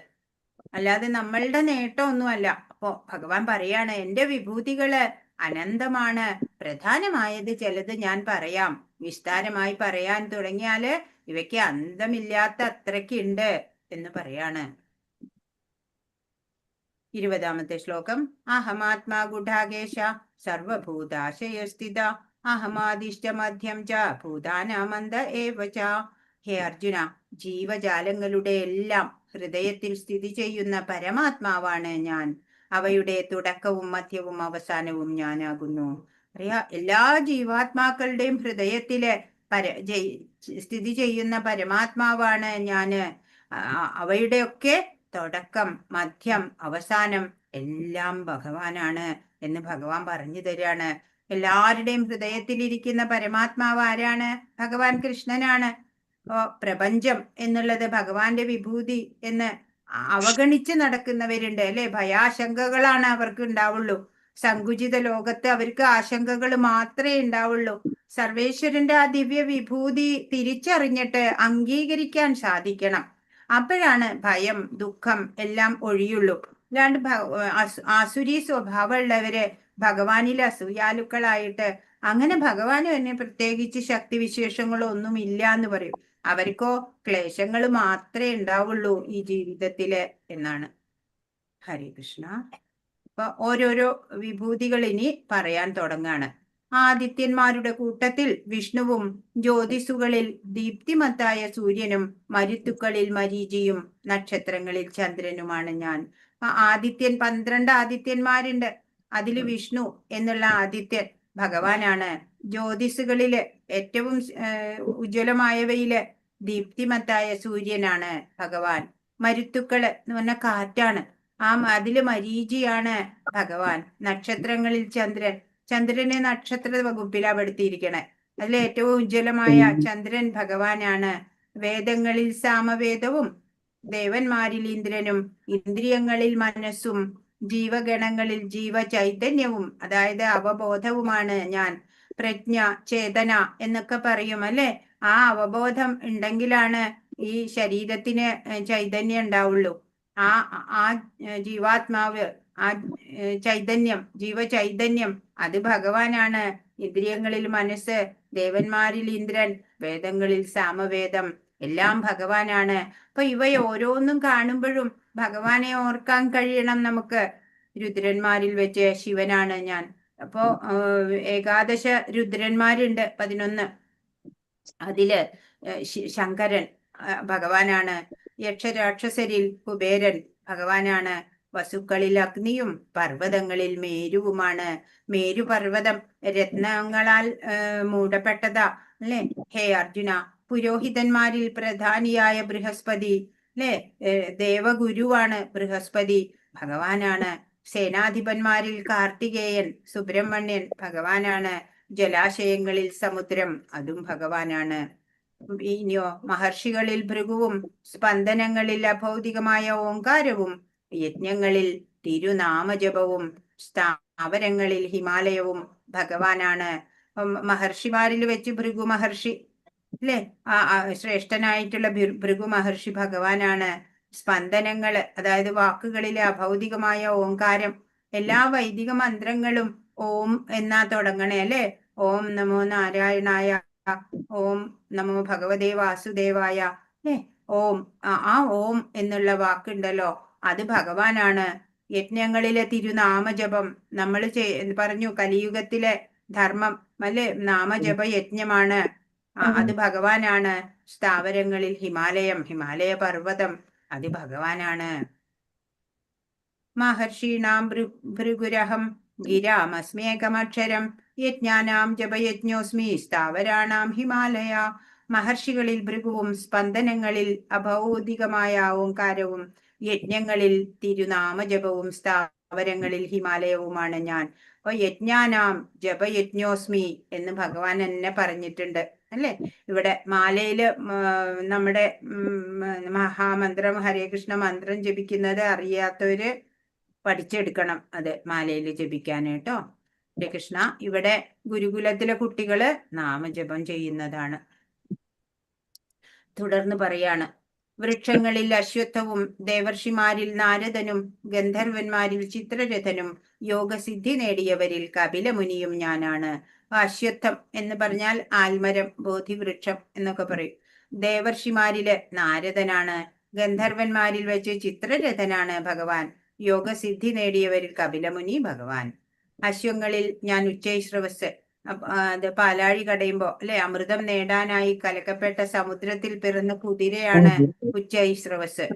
അല്ലാതെ നമ്മളുടെ നേട്ടമൊന്നുമല്ല. അപ്പോ ഭഗവാൻ പറയാണ്, എന്റെ വിഭൂതികള് അനന്തമാണ്. പ്രധാനമായത് ചിലത് ഞാൻ പറയാം. വിസ്താരമായി പറയാൻ തുടങ്ങിയാല് ഇവയ്ക്ക് അന്തമില്ലാത്ത അത്രയ്ക്കുണ്ട് എന്ന് പറയാണ്. 20ാമത്തെ ശ്ലോകം. അഹമാത്മാ ഗുഢാകേശ സർവഭൂതാശയസ്ഥിത അഹമാദിഷ്ട മധ്യം ച ഭൂതാനാമന്ത ഏവ ച. ഹേ അർജുന, ജീവജാലങ്ങളുടെ എല്ലാം ഹൃദയത്തിൽ സ്ഥിതി ചെയ്യുന്ന പരമാത്മാവാണ് ഞാൻ. അവയുടെ തുടക്കവും മധ്യവും അവസാനവും ഞാനാകുന്നു. അറിയാ, എല്ലാ ജീവാത്മാക്കളുടെയും ഹൃദയത്തില് സ്ഥിതി ചെയ്യുന്ന പരമാത്മാവാണ് ഞാന്. അവയുടെയൊക്കെ തുടക്കം, മധ്യം, അവസാനം എല്ലാം ഭഗവാനാണ് എന്ന് ഭഗവാൻ പറഞ്ഞു തരികയാണ്. എല്ലാവരുടെയും ഹൃദയത്തിലിരിക്കുന്ന പരമാത്മാവ് ആരാണ്? ഭഗവാൻ കൃഷ്ണനാണ്. പ്രപഞ്ചം എന്നുള്ളത് ഭഗവാന്റെ വിഭൂതി എന്ന് അവഗണിച്ച് നടക്കുന്നവരുണ്ട് അല്ലെ. ഭയാശങ്കകളാണ് അവർക്ക് ഉണ്ടാവുള്ളൂ. സങ്കുചിത ലോകത്ത് അവർക്ക് ആശങ്കകൾ മാത്രമേ ഉണ്ടാവുള്ളൂ. സർവേശ്വരന്റെ ആ ദിവ്യ വിഭൂതി തിരിച്ചറിഞ്ഞിട്ട് അംഗീകരിക്കാൻ സാധിക്കണം. അപ്പോഴാണ് ഭയം, ദുഃഖം എല്ലാം ഒഴിയുള്ളൂ. അല്ലാണ്ട് ആസുരി സ്വഭാവമുള്ളവര് ഭഗവാനിൽ അസൂയാലുക്കളായിട്ട് അങ്ങനെ ഭഗവാന് തന്നെ പ്രത്യേകിച്ച് ശക്തിവിശേഷങ്ങളോ ഒന്നും ഇല്ല എന്ന് പറയും. അവർക്കോ ക്ലേശങ്ങൾ മാത്രമേ ഉണ്ടാവുള്ളൂ ഈ ജീവിതത്തില് എന്നാണ്. ഹരേ കൃഷ്ണ. അപ്പൊ ഓരോരോ വിഭൂതികൾ ഇനി പറയാൻ തുടങ്ങാണ്. ആദിത്യന്മാരുടെ കൂട്ടത്തിൽ വിഷ്ണുവും, ജ്യോതിസുകളിൽ ദീപ്തിമത്തായ സൂര്യനും, മരുത്തുക്കളിൽ മരീചിയും, നക്ഷത്രങ്ങളിൽ ചന്ദ്രനുമാണ് ഞാൻ. ആദിത്യൻ 12 ആദിത്യന്മാരുണ്ട്. അതില് വിഷ്ണു എന്നുള്ള ആദിത്യൻ ഭഗവാനാണ്. ജ്യോതിസുകളില് ഏറ്റവും ഉജ്ജ്വലമായവയില് ദീപ്തിമത്തായ സൂര്യനാണ് ഭഗവാൻ. മരുത്തുക്കള് എന്ന് പറഞ്ഞ കാറ്റാണ്. അതില് മരീചിയാണ് ഭഗവാൻ. നക്ഷത്രങ്ങളിൽ ചന്ദ്രൻ. ചന്ദ്രനെ നക്ഷത്ര വകുപ്പിലാ പെടുത്തിയിരിക്കണേ. അതിൽ ഏറ്റവും ഉജ്ജ്വലമായ ചന്ദ്രൻ ഭഗവാനാണ്. വേദങ്ങളിൽ സാമവേദവും, ദേവന്മാരിൽ ഇന്ദ്രനും, ഇന്ദ്രിയങ്ങളിൽ മനസ്സും, ജീവഗണങ്ങളിൽ ജീവചൈതന്യവും അതായത് അവബോധവുമാണ് ഞാൻ. പ്രജ്ഞ, ചേതന എന്നൊക്കെ പറയും അല്ലെ. ആ അവബോധം ഉണ്ടെങ്കിലാണ് ഈ ശരീരത്തിന് ചൈതന്യം ഉണ്ടാവുള്ളൂ. ആ ജീവാത്മാവ്, ആ ചൈതന്യം, ജീവചൈതന്യം അത് ഭഗവാനാണ്. ഇന്ദ്രിയങ്ങളിൽ മനസ്സ്, ദേവന്മാരിൽ ഇന്ദ്രൻ, വേദങ്ങളിൽ സാമവേദം എല്ലാം ഭഗവാനാണ്. അപ്പൊ ഇവ ഓരോന്നും കാണുമ്പോഴും ഭഗവാനെ ഓർക്കാൻ കഴിയണം നമുക്ക്. രുദ്രന്മാരിൽ വെച്ച് ശിവനാണ് ഞാൻ. അപ്പോ ഏകാദശ രുദ്രന്മാരുണ്ട്, 11. അതില് ശങ്കരൻ ഭഗവാനാണ്. യക്ഷരാക്ഷസരിൽ കുബേരൻ ഭഗവാനാണ്. വസുക്കളിൽ അഗ്നിയും, പർവ്വതങ്ങളിൽ മേരുവുമാണ്. മേരുപർവ്വതം രത്നങ്ങളാൽ മൂടപ്പെട്ടതാ അല്ലെ. ഹേ അർജുന, പുരോഹിതന്മാരിൽ പ്രധാനിയായ ബൃഹസ്പതി അല്ലെ, ദേവഗുരുവാണ് ബൃഹസ്പതി, ഭഗവാനാണ്. സേനാധിപന്മാരിൽ കാർത്തികേയൻ, സുബ്രഹ്മണ്യൻ ഭഗവാനാണ്. ജലാശയങ്ങളിൽ സമുദ്രം, അതും ഭഗവാനാണ്. ഇനിയോ മഹർഷികളിൽ ഭൃഗുവും, സ്പന്ദനങ്ങളിൽ അഭൗതികമായ ഓങ്കാരവും, യജ്ഞങ്ങളിൽ തിരുനാമജപവും, സ്ഥാവരങ്ങളിൽ ഹിമാലയവും ഭഗവാനാണ്. മഹർഷിമാരിൽ വെച്ച് ഭൃഗു മഹർഷി അല്ലെ, ശ്രേഷ്ഠനായിട്ടുള്ള ഭൃഗു മഹർഷി ഭഗവാനാണ്. സ്പന്ദനങ്ങള് അതായത് വാക്കുകളിലെ അഭൗതികമായ ഓങ്കാരം. എല്ലാ വൈദിക മന്ത്രങ്ങളും ഓം എന്നാ തുടങ്ങണേ അല്ലെ. ഓം നമോ നാരായണായ, ഓം നമോ ഭഗവതേ വാസുദേവായ അല്ലെ. ഓം, ആ ഓം എന്നുള്ള വാക്കുണ്ടല്ലോ അത് ഭഗവാനാണ്. യജ്ഞങ്ങളിലെ തിരുനാമജപം നമ്മൾ പറഞ്ഞു, കലിയുഗത്തിലെ ധർമ്മം അല്ലെ, നാമജപ യജ്ഞമാണ്. അത് ഭഗവാനാണ്. സ്ഥാവരങ്ങളിൽ ഹിമാലയം, ഹിമാലയ പർവ്വതം അത് ഭഗവാനാണ്. മഹർഷീണാം ഭൃഗുരഹം ഗിരാമസ്മേകമക്ഷരം, യജ്ഞാനാം ജപയജ്ഞോസ്മി സ്ഥാവരാണാം ഹിമാലയ. മഹർഷികളിൽ ഭൃഗുവും, സ്പന്ദനങ്ങളിൽ അഭൗതികമായ ഓങ്കാരവും, യജ്ഞങ്ങളിൽ തിരുനാമജപവും, സ്ഥാവരങ്ങളിൽ ഹിമാലയവുമാണ് ഞാൻ. അപ്പൊ യജ്ഞാനാം ജപയജ്ഞോസ്മി എന്ന് ഭഗവാൻ എന്നെ പറഞ്ഞിട്ടുണ്ട് അല്ലെ. ഇവിടെ മാലയില് നമ്മുടെ മഹാമന്ത്രം ഹരേ കൃഷ്ണ മന്ത്രം ജപിക്കുന്നത് അറിയാത്തവര് പഠിച്ചെടുക്കണം, അത് മാലയിൽ ജപിക്കാനായിട്ടോ. ഹരേ കൃഷ്ണ. ഇവിടെ ഗുരുകുലത്തിലെ കുട്ടികള് നാമജപം ചെയ്യുന്നതാണ്. തുടർന്ന് പറയാണ്, വൃക്ഷങ്ങളിൽ അശ്വത്ഥവും, ദേവർഷിമാരിൽ നാരദനും, ഗന്ധർവന്മാരിൽ ചിത്രരഥനും, യോഗസിദ്ധി നേടിയവരിൽ കപിലമുനിയും ഞാനാണ്. അശ്വത്ഥം എന്ന് പറഞ്ഞാൽ ആൽമരം, ബോധിവൃക്ഷം എന്നൊക്കെ പറയും. ദേവർഷിമാരില് നാരദനാണ്. ഗന്ധർവന്മാരിൽ വെച്ച് ചിത്രരഥനാണ് ഭഗവാൻ. യോഗസിദ്ധി നേടിയവരിൽ കപിലമുനി ഭഗവാൻ. അശ്വങ്ങളിൽ ഞാൻ ഉച്ചൈശ്രവസ്, അത് പാലാഴി കടയുമ്പോ അല്ലെ, അമൃതം നേടാനായി കലക്കപ്പെട്ട സമുദ്രത്തിൽ പിറന്ന കുതിരയാണ് ഉച്ചൈശ്രവസ്,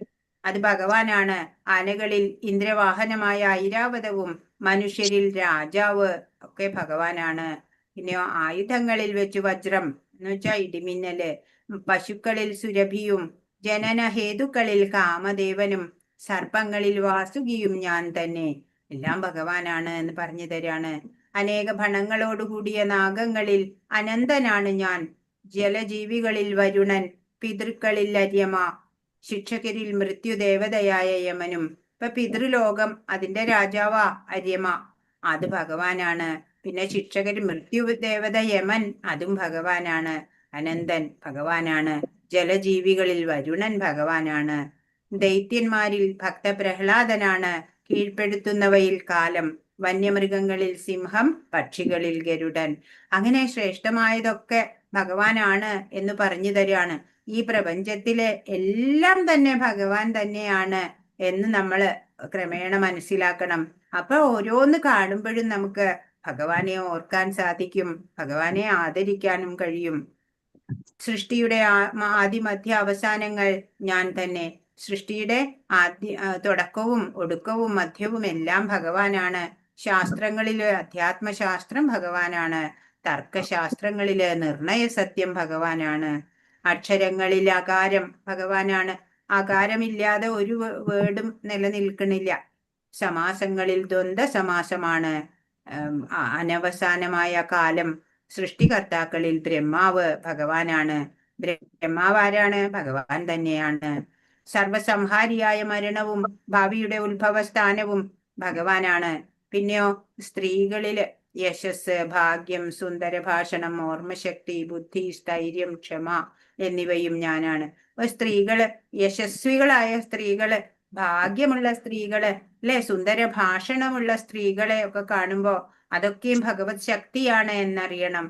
അത് ഭഗവാനാണ്. ആനകളിൽ ഇന്ദ്രവാഹനമായ ഐരാവതവും, മനുഷ്യരിൽ രാജാവ് ഒക്കെ ഭഗവാനാണ്. പിന്നെയോ ആയുധങ്ങളിൽ വെച്ച് വജ്രം എന്ന് വെച്ചാൽ ഇടിമിന്നല്, പശുക്കളിൽ സുരഭിയും, ജനനഹേതുക്കളിൽ കാമദേവനും, സർപ്പങ്ങളിൽ വാസുകിയും ഞാൻ തന്നെ, എല്ലാം ഭഗവാനാണ് എന്ന് പറഞ്ഞു തരാണ്. അനേക ഭണങ്ങളോടുകൂടിയ നാഗങ്ങളിൽ അനന്തനാണ് ഞാൻ. ജലജീവികളിൽ വരുണൻ, പിതൃക്കളിൽ അര്യമ, ശിക്ഷകരിൽ മൃത്യുദേവതയായ യമനും. ഇപ്പൊ പിതൃലോകം അതിന്റെ രാജാവാ അര്യമ, അത് ഭഗവാനാണ്. പിന്നെ ശിക്ഷകർ മൃത്യുദേവത യമൻ, അതും ഭഗവാനാണ്. അനന്തൻ ഭഗവാനാണ്. ജലജീവികളിൽ വരുണൻ ഭഗവാനാണ്. ദൈത്യന്മാരിൽ ഭക്തപ്രഹ്ലാദനാണ്. കീഴ്പ്പെടുത്തുന്നവയിൽ കാലം, വന്യമൃഗങ്ങളിൽ സിംഹം, പക്ഷികളിൽ ഗരുഡൻ. അങ്ങനെ ശ്രേഷ്ഠമായതൊക്കെ ഭഗവാനാണ് എന്ന് പറഞ്ഞു തരികയാണ്. ഈ പ്രപഞ്ചത്തിലെ എല്ലാം തന്നെ ഭഗവാൻ തന്നെയാണ് എന്ന് നമ്മൾ ക്രമേണ മനസ്സിലാക്കണം. അപ്പൊ ഓരോന്ന് കാണുമ്പോഴും നമുക്ക് ഭഗവാനെ ഓർക്കാൻ സാധിക്കും, ഭഗവാനെ ആദരിക്കാനും കഴിയും. സൃഷ്ടിയുടെ ആദിമധ്യ അവസാനങ്ങൾ ഞാൻ തന്നെ. സൃഷ്ടിയുടെ തുടക്കവും ഒടുക്കവും മധ്യവും എല്ലാം ഭഗവാനാണ്. ശാസ്ത്രങ്ങളില് അധ്യാത്മശാസ്ത്രം ഭഗവാനാണ്. തർക്കശാസ്ത്രങ്ങളില് നിർണയ സത്യം ഭഗവാനാണ്. അക്ഷരങ്ങളിൽ ആകാരം ഭഗവാനാണ്. ആകാരമില്ലാതെ ഒരു വേർഡും നിലനിൽക്കണില്ല. സമാസങ്ങളിൽ ദ്വന്ദ്വ സമാസമാണ്. അനവസാനമായ കാലം. സൃഷ്ടികർത്താക്കളിൽ ബ്രഹ്മാവ് ഭഗവാനാണ്. ബ്രഹ്മാവ് ആരാണ്? ഭഗവാൻ തന്നെയാണ്. സർവസംഹാരിയായ മരണവും ഭാവിയുടെ ഉത്ഭവസ്ഥാനവും ഭഗവാനാണ്. പിന്നെയോ സ്ത്രീകളില് യശസ്, ഭാഗ്യം, സുന്ദരഭാഷണം, ഓർമ്മശക്തി, ബുദ്ധി, സ്ഥൈര്യം, ക്ഷമ എന്നിവയും ഞാനാണ്. സ്ത്രീകള്, യശസ്വികളായ സ്ത്രീകള്, ഭാഗ്യമുള്ള സ്ത്രീകള്, അല്ലെ, സുന്ദര ഭാഷണമുള്ള സ്ത്രീകളെ ഒക്കെ കാണുമ്പോ അതൊക്കെയും ഭഗവത് ശക്തിയാണ് എന്നറിയണം.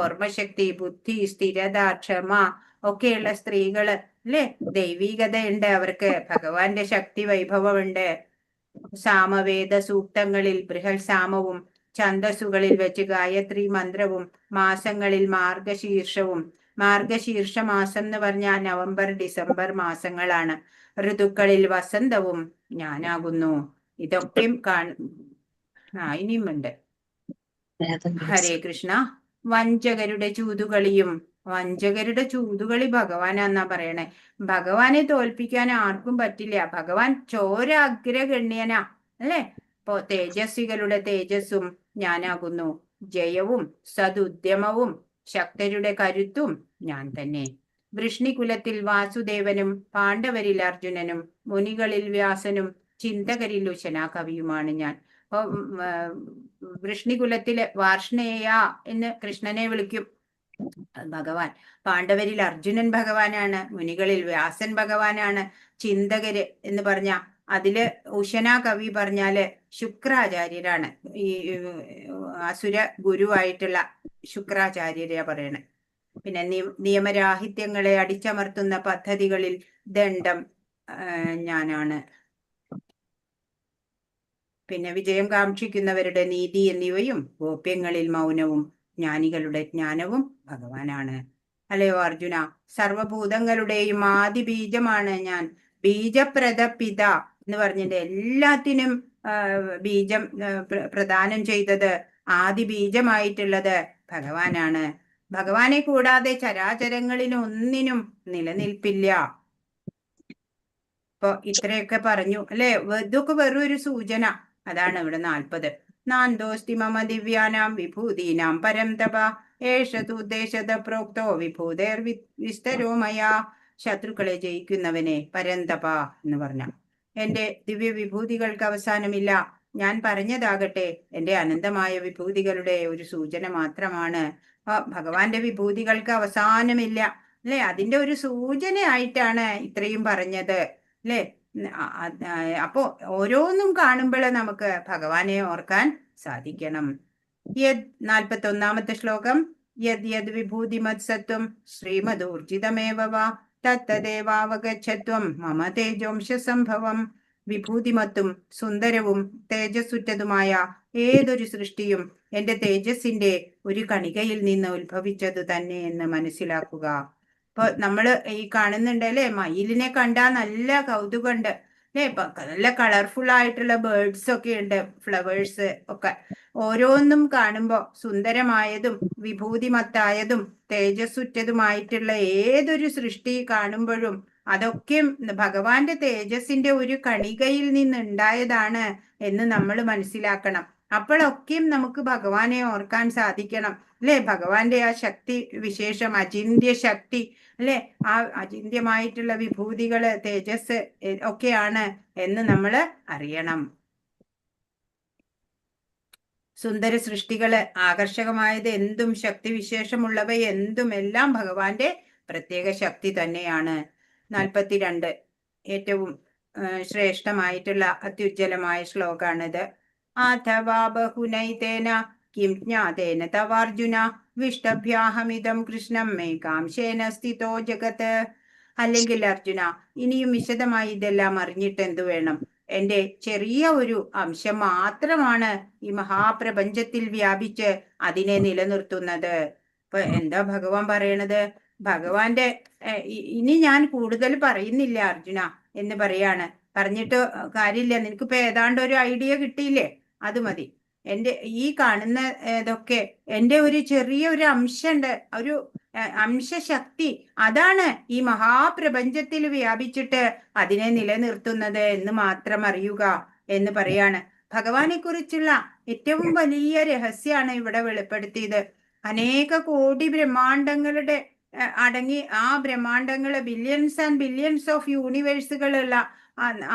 ഓർമ്മശക്തി, ബുദ്ധി, സ്ഥിരത, ക്ഷമ ഒക്കെയുള്ള സ്ത്രീകള്, അല്ലെ, ദൈവീകതയുണ്ട് അവർക്ക്, ഭഗവാന്റെ ശക്തി വൈഭവമുണ്ട്. സാമവേദ സൂക്തങ്ങളിൽ ബൃഹൽ സാമവും, ഛന്ദസ്സുകളിൽ വെച്ച് ഗായത്രി മന്ത്രവും, മാസങ്ങളിൽ മാർഗശീർഷവും. മാർഗശീർഷ മാസം എന്ന് പറഞ്ഞാൽ നവംബർ ഡിസംബർ മാസങ്ങളാണ്. ഋതുക്കളിൽ വസന്തവും ഞാനാകുന്നു. ഇതൊക്കെയും ഇനിയുമുണ്ട്. ഹരേ കൃഷ്ണ. വഞ്ചകരുടെ ചൂതുകളിയും. വഞ്ചകരുടെ ചൂതുകളി ഭഗവാനാന്നാ പറയണേ. ഭഗവാനെ തോൽപ്പിക്കാൻ ആർക്കും പറ്റില്ല. ഭഗവാൻ ചോരാഗ്രഗണ്യനാ, അല്ലെ. ഇപ്പോ തേജസ്വികളുടെ തേജസ്സും ഞാനാകുന്നു. ജയവും സതുദ്യമവും ശക്തരുടെ കരുത്തും ഞാൻ തന്നെ. വൃഷ്ണികുലത്തിൽ വാസുദേവനും, പാണ്ഡവരിൽ അർജുനനും, മുനികളിൽ വ്യാസനും, ചിന്തകരിൽ ഉശനാകവിയുമാണ് ഞാൻ. അപ്പൊ വൃഷ്ണികുലത്തില് വാർഷ്ണേയ എന്ന് കൃഷ്ണനെ വിളിക്കും ഭഗവാൻ. പാണ്ഡവരിൽ അർജുനൻ ഭഗവാനാണ്. മുനികളിൽ വ്യാസൻ ഭഗവാനാണ്. ചിന്തകര് എന്ന് പറഞ്ഞ അതില് ഉശന കവി പറഞ്ഞാല് ശുക്രാചാര്യരാണ്. ഈ അസുര ഗുരുവായിട്ടുള്ള ശുക്രാചാര്യരാ പറയണേ. പിന്നെ നിയമരാഹിത്യങ്ങളെ അടിച്ചമർത്തുന്ന പദ്ധതികളിൽ ദണ്ഡം ഞാനാണ്. പിന്നെ വിജയം കാക്ഷിക്കുന്നവരുടെ നീതി എന്നിവയും, ഗോപ്യങ്ങളിൽ മൗനവും, ജ്ഞാനികളുടെ ജ്ഞാനവും ഭഗവാനാണ്. അല്ലയോ അർജുന, സർവഭൂതങ്ങളുടെയും ആദി ബീജമാണ് ഞാൻ. ബീജപ്രദ പിത എന്ന് പറഞ്ഞിട്ട് എല്ലാത്തിനും ബീജം പ്രദാനം ചെയ്തത്, ആദി ബീജമായിട്ടുള്ളത് ഭഗവാനാണ്. ഭഗവാനെ കൂടാതെ ചരാചരങ്ങളിലൊന്നിനും നിലനിൽപ്പില്ല. ഇപ്പൊ ഇത്രയൊക്കെ പറഞ്ഞു, അല്ലെ. ഇതൊക്കെ വെറും ഒരു സൂചന. അതാണ് ഇവിടെ 40. നാന്തോസ്തി മമ ദിവ്യാനാം വിഭൂതീനാം പരം തപ ഏഷതു ദേശത പ്രോക്തോ വിഭൂതേർ വിസ്തരോ മയാ. ശത്രുക്കളെ ജയിക്കുന്നവനെ പരന്തപ എന്ന് പറഞ്ഞ എന്റെ ദിവ്യ വിഭൂതികൾക്ക് അവസാനമില്ല. ഞാൻ പറഞ്ഞതാകട്ടെ എന്റെ അനന്തമായ വിഭൂതികളുടെ ഒരു സൂചന മാത്രമാണ്. ഭഗവാന്റെ വിഭൂതികൾക്ക് അവസാനമില്ല, അല്ലെ. അതിന്റെ ഒരു സൂചനയായിട്ടാണ് ഇത്രയും പറഞ്ഞത്, അല്ലെ. അപ്പോ ഓരോന്നും കാണുമ്പോൾ നമുക്ക് ഭഗവാനെ ഓർക്കാൻ സാധിക്കണം. 41 ശ്ലോകം. യദ് യദ് വിഭൂതിമത് സത്വം ശ്രീമദൂർജിതമേവ വാ തത്തദേവാവഗച്ഛത്വം മമ തേജോംശ സംഭവം. വിഭൂതിമത്തും സുന്ദരവും തേജസ്സുറ്റതുമായ ഏതൊരു സൃഷ്ടിയും എന്റെ തേജസ്സിന്റെ ഒരു കണികയിൽ നിന്ന് ഉത്ഭവിച്ചത് തന്നെ എന്ന് മനസ്സിലാക്കുക. ഇപ്പൊ നമ്മള് ഈ കാണുന്നുണ്ട്, അല്ലെ, മയിലിനെ കണ്ടാൽ നല്ല കൗതുകമുണ്ട്, അല്ലെ. ഇപ്പൊ നല്ല കളർഫുൾ ആയിട്ടുള്ള ബേർഡ്സ് ഒക്കെ ഉണ്ട്, ഫ്ലവേഴ്സ് ഒക്കെ. ഓരോന്നും കാണുമ്പോ സുന്ദരമായതും വിഭൂതിമത്തായതും തേജസ്സുറ്റതുമായിട്ടുള്ള ഏതൊരു സൃഷ്ടി കാണുമ്പോഴും അതൊക്കെ ഭഗവാന്റെ തേജസ്സിന്റെ ഒരു കണികയിൽ നിന്നുണ്ടായതാണ് എന്ന് നമ്മൾ മനസ്സിലാക്കണം. അപ്പോഴൊക്കെയും നമുക്ക് ഭഗവാനെ ഓർക്കാൻ സാധിക്കണം, അല്ലെ. ഭഗവാന്റെ ആ ശക്തി വിശേഷം, അചിന്ത്യ ശക്തി, അല്ലെ, ആ അചിന്ത്യമായിട്ടുള്ള വിഭൂതികള് തേജസ് ഒക്കെയാണ് എന്ന് നമ്മൾ അറിയണം. സുന്ദര സൃഷ്ടികള്, ആകർഷകമായത് എന്തും, ശക്തിവിശേഷമുള്ളവ എന്തും എല്ലാം ഭഗവാന്റെ പ്രത്യേക ശക്തി തന്നെയാണ്. 42 ഏറ്റവും ശ്രേഷ്ഠമായിട്ടുള്ള അത്യുജ്വലമായ ശ്ലോകാണിത്. അഥവാ ബഹുനൈതേന കിം ജ്ഞാതേന തവാർജുന വിഷ്ടഭ്യാഹമിതം കൃഷ്ണം മേ കാംശേന സ്ഥിതോ ജഗത്. അല്ലെങ്കിൽ അർജുന, ഇനിയും വിശദമായി ഇതെല്ലാം അറിഞ്ഞിട്ട് എന്തു വേണം? എന്റെ ചെറിയ ഒരു അംശം മാത്രമാണ് ഈ മഹാപ്രപഞ്ചത്തിൽ വ്യാപിച്ച് അതിനെ നിലനിർത്തുന്നത്. ഇപ്പൊ എന്താ ഭഗവാൻ പറയണത്? ഭഗവാന്റെ ഇനി ഞാൻ കൂടുതൽ പറയുന്നില്ല അർജുന എന്ന് പറയാണ്. പറഞ്ഞിട്ട് കാര്യമില്ല, നിനക്കിപ്പോ ഏതാണ്ട് ഒരു ഐഡിയ കിട്ടിയില്ലേ? അത് മതി. എന്റെ ഈ കാണുന്ന ഇതൊക്കെ എന്റെ ഒരു ചെറിയ ഒരു അംശമുണ്ട്, ഒരു അംശശക്തി, അതാണ് ഈ മഹാപ്രപഞ്ചത്തിൽ വ്യാപിച്ചിട്ട് അതിനെ നിലനിർത്തുന്നത് എന്ന് മാത്രം അറിയുക എന്ന് പറയാണ്. ഭഗവാനെ കുറിച്ചുള്ള ഏറ്റവും വലിയ രഹസ്യമാണ് ഇവിടെ വെളിപ്പെടുത്തിയത്. അനേക കോടി ബ്രഹ്മാണ്ടങ്ങളുടെ അടങ്ങി ആ ബ്രഹ്മാണ്ടങ്ങള് ബില്യൺസ് ആൻഡ് ബില്യൺസ് ഓഫ് യൂണിവേഴ്സുകളുള്ള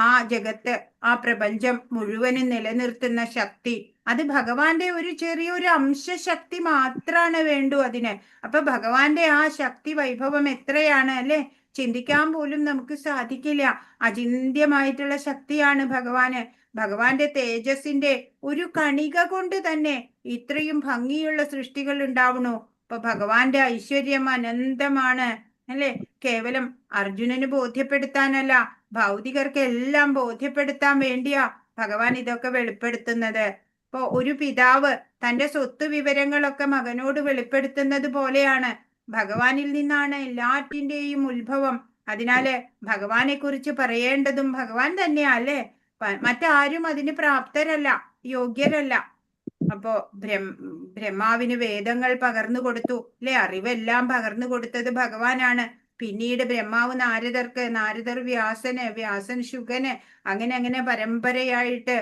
ആ ജഗത്ത്, ആ പ്രപഞ്ചം മുഴുവനും നിലനിർത്തുന്ന ശക്തി, അത് ഭഗവാന്റെ ഒരു ചെറിയൊരു അംശശക്തി മാത്രമാണ് വേണ്ടു അതിന്. അപ്പൊ ഭഗവാന്റെ ആ ശക്തി വൈഭവം എത്രയാണ് അല്ലെ? ചിന്തിക്കാൻ പോലും നമുക്ക് സാധിക്കില്ല. അചിന്ത്യമായിട്ടുള്ള ശക്തിയാണ് ഭഗവാന്. ഭഗവാന്റെ തേജസ്സിന്റെ ഒരു കണിക കൊണ്ട് തന്നെ ഇത്രയും ഭംഗിയുള്ള സൃഷ്ടികൾ ഉണ്ടാവണു. അപ്പൊ ഭഗവാന്റെ ഐശ്വര്യം അനന്തമാണ് അല്ലെ? കേവലം അർജുനന് ബോധ്യപ്പെടുത്താനല്ല, ഭൗതികർക്ക് എല്ലാം ബോധ്യപ്പെടുത്താൻ വേണ്ടിയാ ഭഗവാൻ ഇതൊക്കെ വെളിപ്പെടുത്തുന്നത്. ഇപ്പൊ ഒരു പിതാവ് തന്റെ സ്വത്ത് വിവരങ്ങളൊക്കെ മകനോട് വെളിപ്പെടുത്തുന്നത് പോലെയാണ്. ഭഗവാനിൽ നിന്നാണ് എല്ലാറ്റിന്റെയും ഉത്ഭവം. അതിനാല് ഭഗവാനെ കുറിച്ച് പറയേണ്ടതും ഭഗവാൻ തന്നെയാ അല്ലേ? മറ്റാരും അതിന് പ്രാപ്തരല്ല, യോഗ്യരല്ല. അപ്പോ ബ്രഹ്മാവിന് വേദങ്ങൾ പകർന്നു കൊടുത്തു അല്ലെ? അറിവെല്ലാം പകർന്നു കൊടുത്തത് ഭഗവാനാണ്. പിന്നീട് ബ്രഹ്മാവ് നാരദർക്ക്, നാരദർ വ്യാസന്, വ്യാസൻ ശുഗന്, അങ്ങനെ അങ്ങനെ പരമ്പരയായിട്ട്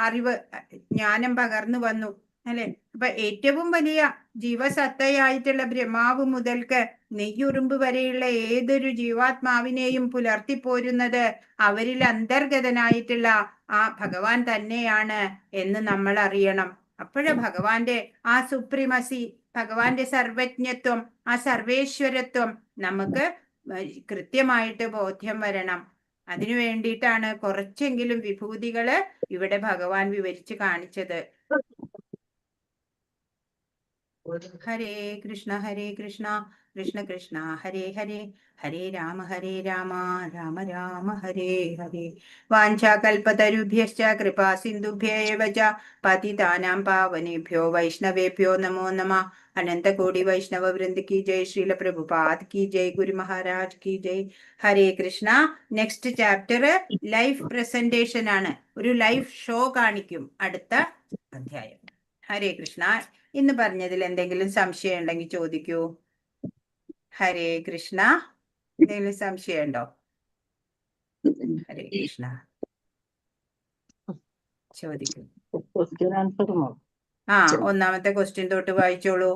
അറിവ്, ജ്ഞാനം പകർന്നു വന്നു അല്ലെ? അപ്പൊ ഏറ്റവും വലിയ ജീവസത്തയായിട്ടുള്ള ബ്രഹ്മാവ് മുതൽക്ക് നെയ്യുറുമ്പ് വരെയുള്ള ഏതൊരു ജീവാത്മാവിനെയും പുലർത്തിപ്പോരുന്നത് അവരിൽ അന്തർഗതനായിട്ടുള്ള ആ ഭഗവാൻ തന്നെയാണ് എന്ന് നമ്മൾ അറിയണം. അപ്പോഴ ഭഗവാന്റെ ആ സുപ്രീമസി, ഭഗവാന്റെ സർവജ്ഞത്വം, ആ സർവേശ്വരത്വം നമുക്ക് കൃത്യമായിട്ട് ബോധ്യം വരണം. അതിനു വേണ്ടിയിട്ടാണ് കുറച്ചെങ്കിലും വിഭൂതികള് ഇവിടെ ഭഗവാൻ വിവരിച്ച് കാണിച്ചത്. ഹരേ കൃഷ്ണ കൃഷ്ണ കൃഷ്ണ ഹരേ ഹരേ, ഹരേ രാമ രാമ രാമ ഹരേ ഹരേ. വാഞ്ചാകൽപതരുഭ്യശ്ച കൃപാ സിന്ധുഭ്യേവ ച പതിതാനാം പാവനേഭ്യോ വൈഷ്ണവേഭ്യോ നമോ നമഃ. അനന്തകോടി വൈഷ്ണവ വൃന്ദ കി ജയ്, ശ്രീല പ്രഭുപാദ് കി ജയ്, ഗുരു മഹാരാജ് കി ജയ്. Hare Krishna. Next chapter life presentation ആണ്. ഒരു ലൈഫ് ഷോ കാണിക്കും അടുത്ത അധ്യായം. ഹരേ കൃഷ്ണ. ഇന്ന് പറഞ്ഞതിൽ എന്തെങ്കിലും സംശയം ഉണ്ടെങ്കിൽ ചോദിക്കൂ. ഹരേ കൃഷ്ണ. എന്തെങ്കിലും സംശയം ഉണ്ടോ? ഹരേ കൃഷ്ണ. ചോദിക്കൂ. ഒന്നാമത്തെ ക്വസ്റ്റ്യൻ തൊട്ട് വായിച്ചോളൂ.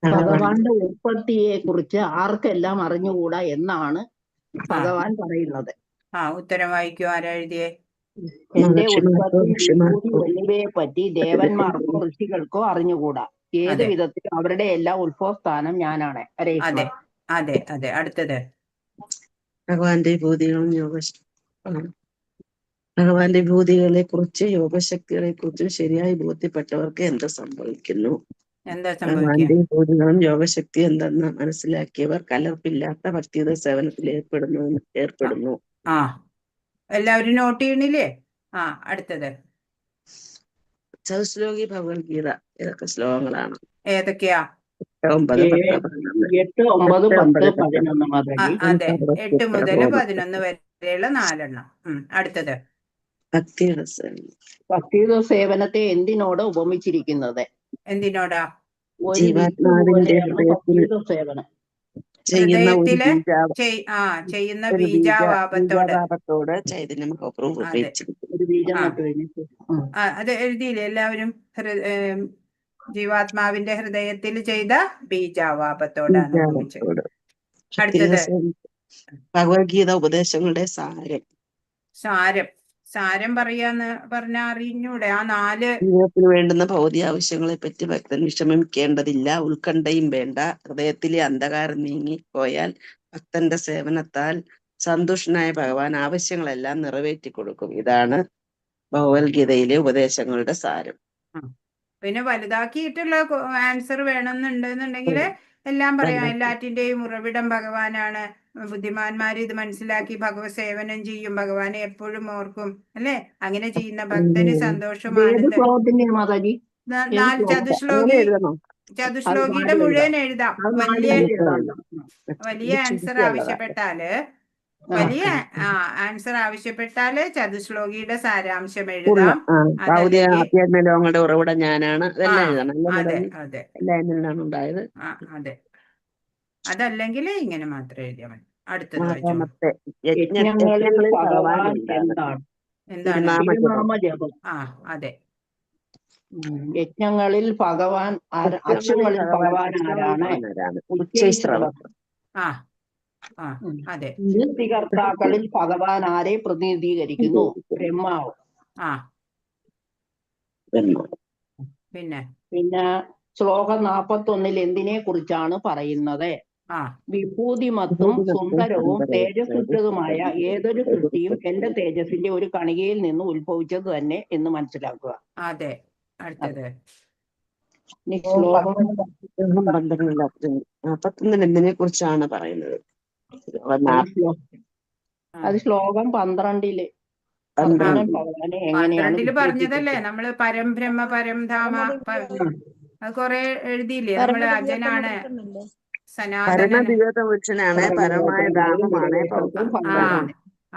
ഭഗവാന്റെ ഉത്പത്തിയെ കുറിച്ച് ആർക്കെല്ലാം അറിഞ്ഞുകൂടാ എന്നാണ് ഭഗവാൻ പറയുന്നത്.
ഉത്തരം വായിക്കൂ. ആരാ എഴുതിയേ?
എന്റെ ഉത്പത്തി എന്നിവയെ പറ്റി ദേവന്മാർക്കോ ഋഷികൾക്കോ അറിഞ്ഞുകൂടാ. ഏത് വിധത്തിൽ അവരുടെ എല്ലാം ഉത്ഭവസ്ഥാനം ഞാനാണ്.
അതെ അതെ അതെ. അടുത്തത്
ഭഗവാന്റെ ഭൂതികളും ഭഗവാന്റെ ഭൂതികളെ കുറിച്ച് യോഗശക്തികളെ കുറിച്ചും ശരിയായി ബോധ്യപ്പെട്ടവർക്ക് എന്ത് സംഭവിക്കുന്നു? ഭഗവാന്റെ ഭൂതികളും യോഗശക്തി എന്തെന്ന് മനസ്സിലാക്കിയവർ കലർപ്പില്ലാത്ത ഭക്തിയുടെ സേവനത്തിൽ ഏർപ്പെടുന്നു.
എല്ലാവരും നോട്ട് ചെയ്യണില്ലേ? അടുത്തത്
ചതുശ്ലോകി ഭഗവത്ഗീത. ഏതൊക്കെ ശ്ലോകങ്ങളാണ്?
ഏതൊക്കെയാ?
8, 9, 10, 11.
അതെ, 8 മുതൽ 11 വരെയുള്ള 4 അടുത്തത്
ഭക്തിയുടെ സേവനത്തെ എന്തിനോട് ഉപമിച്ചിരിക്കുന്നത്?
എന്തിനോടാ?
ജീവാത്മാവിന്റെ
സേവനം
ഹൃദയത്തില് ചെയ്യുന്ന ബീജാവാപത്തോട്
ചൈതന്യം
അത് എഴുതിയില്ലേ എല്ലാവരും? ജീവാത്മാവിന്റെ ഹൃദയത്തിൽ ചെയ്ത ബീജാവാപത്തോടാണ് ഉപമിച്ചത്. അടുത്തത്
ഭഗവത്ഗീത ഉപദേശങ്ങളുടെ
സാരം പറയാന്ന് പറഞ്ഞ അറിഞ്ഞൂടെ? ആ 4
ജീവിതത്തിന് വേണ്ടുന്ന ഭൗതിക ആവശ്യങ്ങളെ പറ്റി ഭക്തൻ വിഷമിക്കേണ്ടതില്ല, ഉത്കണ്ഠയും വേണ്ട. ഹൃദയത്തിലെ അന്ധകാരം നീങ്ങി പോയാൽ ഭക്തന്റെ സേവനത്താൽ സന്തുഷ്ടനായ ഭഗവാൻ ആവശ്യങ്ങളെല്ലാം നിറവേറ്റി കൊടുക്കും. ഇതാണ് ഭഗവത്ഗീതയിലെ ഉപദേശങ്ങളുടെ സാരം.
പിന്നെ വലുതാക്കിയിട്ടുള്ള ആൻസർ വേണമെന്നുണ്ടെന്നുണ്ടെങ്കിൽ എല്ലാം പറയാം. എല്ലാറ്റിന്റെയും ഉറവിടം ഭഗവാനാണ്. ബുദ്ധിമാന്മാർ ഇത് മനസ്സിലാക്കി ഭഗവത് സേവനം ചെയ്യും, ഭഗവാനെ എപ്പോഴും ഓർക്കും, അല്ലെ? അങ്ങനെ ചെയ്യുന്ന ഭക്തന് സന്തോഷം,
ഏത്
ആനന്ദം.
ശ്ലോകത്തിന്റെ മാതാജി?
അങ്ങനെ എഴുതണോ?
ചതുശ്ലോകിയുടെ മുഴുവൻ എഴുതാം. വലിയ ആൻസർ
ചുരുക്കിയുള്ളതാ.
ആവശ്യപ്പെട്ടാല് ആൻസർ ആവശ്യപ്പെട്ടാല് ചതുശ്ലോകിയുടെ സാരാംശം എഴുതാം.
ലോകങ്ങളുടെ ഉറവിടം ഞാനാണ്. അതെല്ലാം എഴുതണം.
അതെ അതെ
എല്ലാം എന്നിൽ നിന്നാണ് ഉണ്ടായത്.
അതെ. അതല്ലെങ്കിൽ ഇങ്ങനെ മാത്രം എഴുതിയാൽ മതി. അടുത്തത് വായിച്ചോ.
നാലാമത്തെ
യജ്ഞങ്ങളിൽ ഭഗവാൻ എന്താണ്?
തിരുനാമജപം.
അതെ.
യജ്ഞങ്ങളിൽ ഭഗവാൻ അക്ഷങ്ങളിൽ ഭഗവാൻ ആരാണ്?
ഉച്ചൈശ്രവം.
അതെ.
സൃഷ്ടികർത്താക്കളിൽ ഭഗവാൻ ആരെ പ്രതിനിധീകരിക്കുന്നു? ബ്രഹ്മാവ്.
പിന്നെ
ശ്ലോകം 41 എന്തിനെ കുറിച്ചാണ് പറയുന്നത്? വിഭൂതിമത്തും സുന്ദരവും തേജസ്സുറ്റതുമായ ഏതൊരു സൃഷ്ടിയും എന്റെ തേജസ്സിന്റെ ഒരു കണികയിൽ നിന്ന് ഉത്ഭവിച്ചത് തന്നെ എന്ന് മനസ്സിലാക്കുക.
അതെ. അടുത്തത്
ശ്ലോകം
41 എന്തിനെ കുറിച്ചാണ് പറയുന്നത്?
അത് ശ്ലോകം 12 ഭഗവാനെ എങ്ങനെയാണ്
12 പറഞ്ഞതല്ലേ നമ്മള്? പരം ബ്രഹ്മ പരം ധാമ, അത് കൊറേ എഴുതിയില്ലേ നമ്മള്? അജനാണ്,
പരമദിവ്യപുരുഷനാണ്, പരമായ ധാമമാണ്,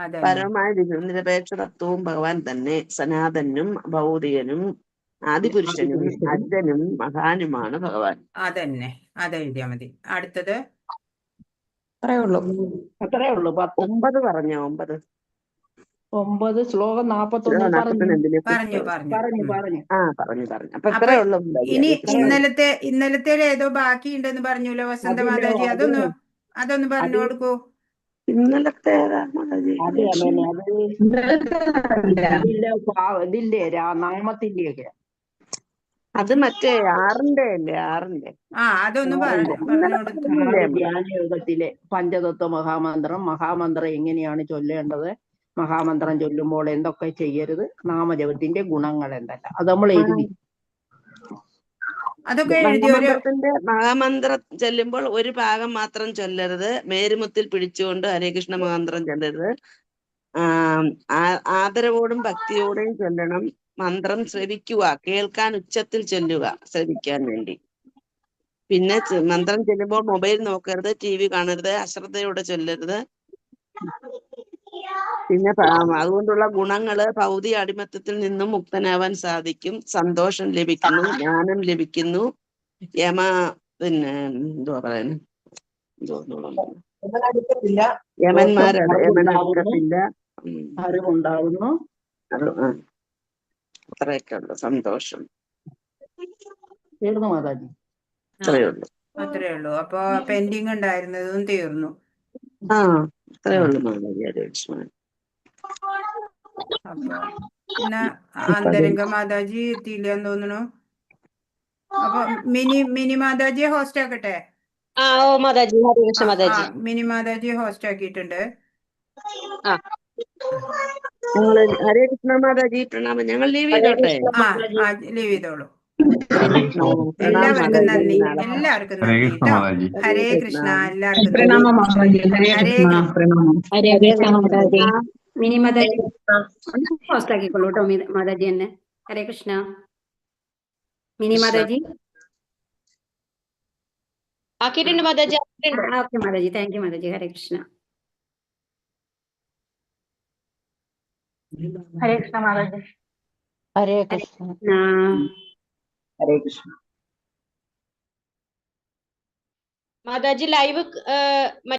അതെ.
പരമായ നിരപേക്ഷ തത്വവും ഭഗവാൻ തന്നെ. സനാതനും ഭൗതികനും ആദിപുരുഷനും അജ്ഞനും മഹാനുമാണ് ഭഗവാൻ.
അതന്നെ, അതെഴുതിയാ മതി. അടുത്തത്
അത്രേ ഉള്ളൂ.
9
പറഞ്ഞോ?
9 ശ്ലോകം 41 പറഞ്ഞു.
അപ്പൊ ഇത്രേ ഉള്ളൂ.
ഇനി ഇന്നലത്തെ ഏതോ ബാക്കി ഉണ്ടെന്ന് പറഞ്ഞല്ലോ വസന്ത മാതാജി, അതൊന്ന് പറഞ്ഞു കൊടുക്കൂ.
ഇന്നലത്തെ
ഇതിന്റെ നാമത്തിന്റെയൊക്കെ
അത് മറ്റേ 6ന്റെ അല്ലേ? 6ന്റെ
അതൊന്ന് പറഞ്ഞു.
ധ്യാനയോഗത്തിലെ പഞ്ചതത്വ മഹാമന്ത്രം എങ്ങനെയാണ് ചൊല്ലേണ്ടത്, മഹാമന്ത്രം ചൊല്ലുമ്പോൾ എന്തൊക്കെ ചെയ്യരുത്, നാമജപത്തിന്റെ ഗുണങ്ങൾ എന്തെല്ലാം, അത് നമ്മൾ എഴുതി.
അതൊക്കെ
മഹാമന്ത്രം ചൊല്ലുമ്പോൾ ഒരു ഭാഗം മാത്രം ചൊല്ലരുത്. മേരുമുത്തിൽ പിടിച്ചുകൊണ്ട് ഹരേ കൃഷ്ണ മഹാമന്ത്രം ചൊല്ലരുത്. ആദരവോടും ഭക്തിയോടെയും ചൊല്ലണം. മന്ത്രം ശ്രവിക്കുക, കേൾക്കാൻ ഉച്ചത്തിൽ ചൊല്ലുക, ശ്രവിക്കാൻ വേണ്ടി. പിന്നെ മന്ത്രം ചൊല്ലുമ്പോൾ മൊബൈൽ നോക്കരുത്, TV കാണരുത്, അശ്രദ്ധയോടെ ചൊല്ലരുത്. പിന്നെ അതുകൊണ്ടുള്ള ഗുണങ്ങള്: ഭൗതിക അടിമത്തത്തിൽ നിന്നും മുക്തനാവാൻ സാധിക്കും, സന്തോഷം ലഭിക്കുന്നു, ജ്ഞാനം ലഭിക്കുന്നു, എന്തുവാ പറയുന്നത്, യമന്മാരടുക്കത്തില്ല,
അറിവുണ്ടാകുന്നു.
അത്രയൊക്കെ ഉള്ളു. സന്തോഷം.
തീർന്നു മാതാജി.
അത്രേ ഉള്ളൂ. അപ്പൊ പെൻഡിങ് ഉണ്ടായിരുന്നതും തീർന്നു.
അത്രേ ഉള്ളു മാതാജി.
അപ്പൊ പിന്നെ അന്തരംഗ മാതാജി എത്തിയില്ലെന്ന് തോന്നുന്നു. അപ്പൊ മിനി മാതാജിയെ ഹോസ്റ്റ് ആക്കട്ടെ? മിനി മാതാജിയെ ഹോസ്റ്റ് ആക്കിയിട്ടുണ്ട്.
ഹരേ കൃഷ്ണ മാതാജി, പ്രണാമം. ഞങ്ങൾ ലീവ് ചെയ്തോട്ടെ?
ലീവ് ചെയ്തോളൂ. എല്ലാവർക്കും നന്ദി. എല്ലാവർക്കും നന്ദി കേട്ടോ. ഹരേ കൃഷ്ണ. എല്ലാവർക്കും
മിനി മാതാജി ഹോസ്റ്റ് ആക്കിക്കോളൂ കേട്ടോ. മാതാജി തന്നെ. ഹരേ കൃഷ്ണ. മിനി മാതാജി
ആക്കിയിട്ടുണ്ട് Mataji.
Okay Mataji. Thank you Mataji. Hare Krishna.
Hare Krishna Mataji.
Hare Krishna.
Hare Krishna.
Mataji live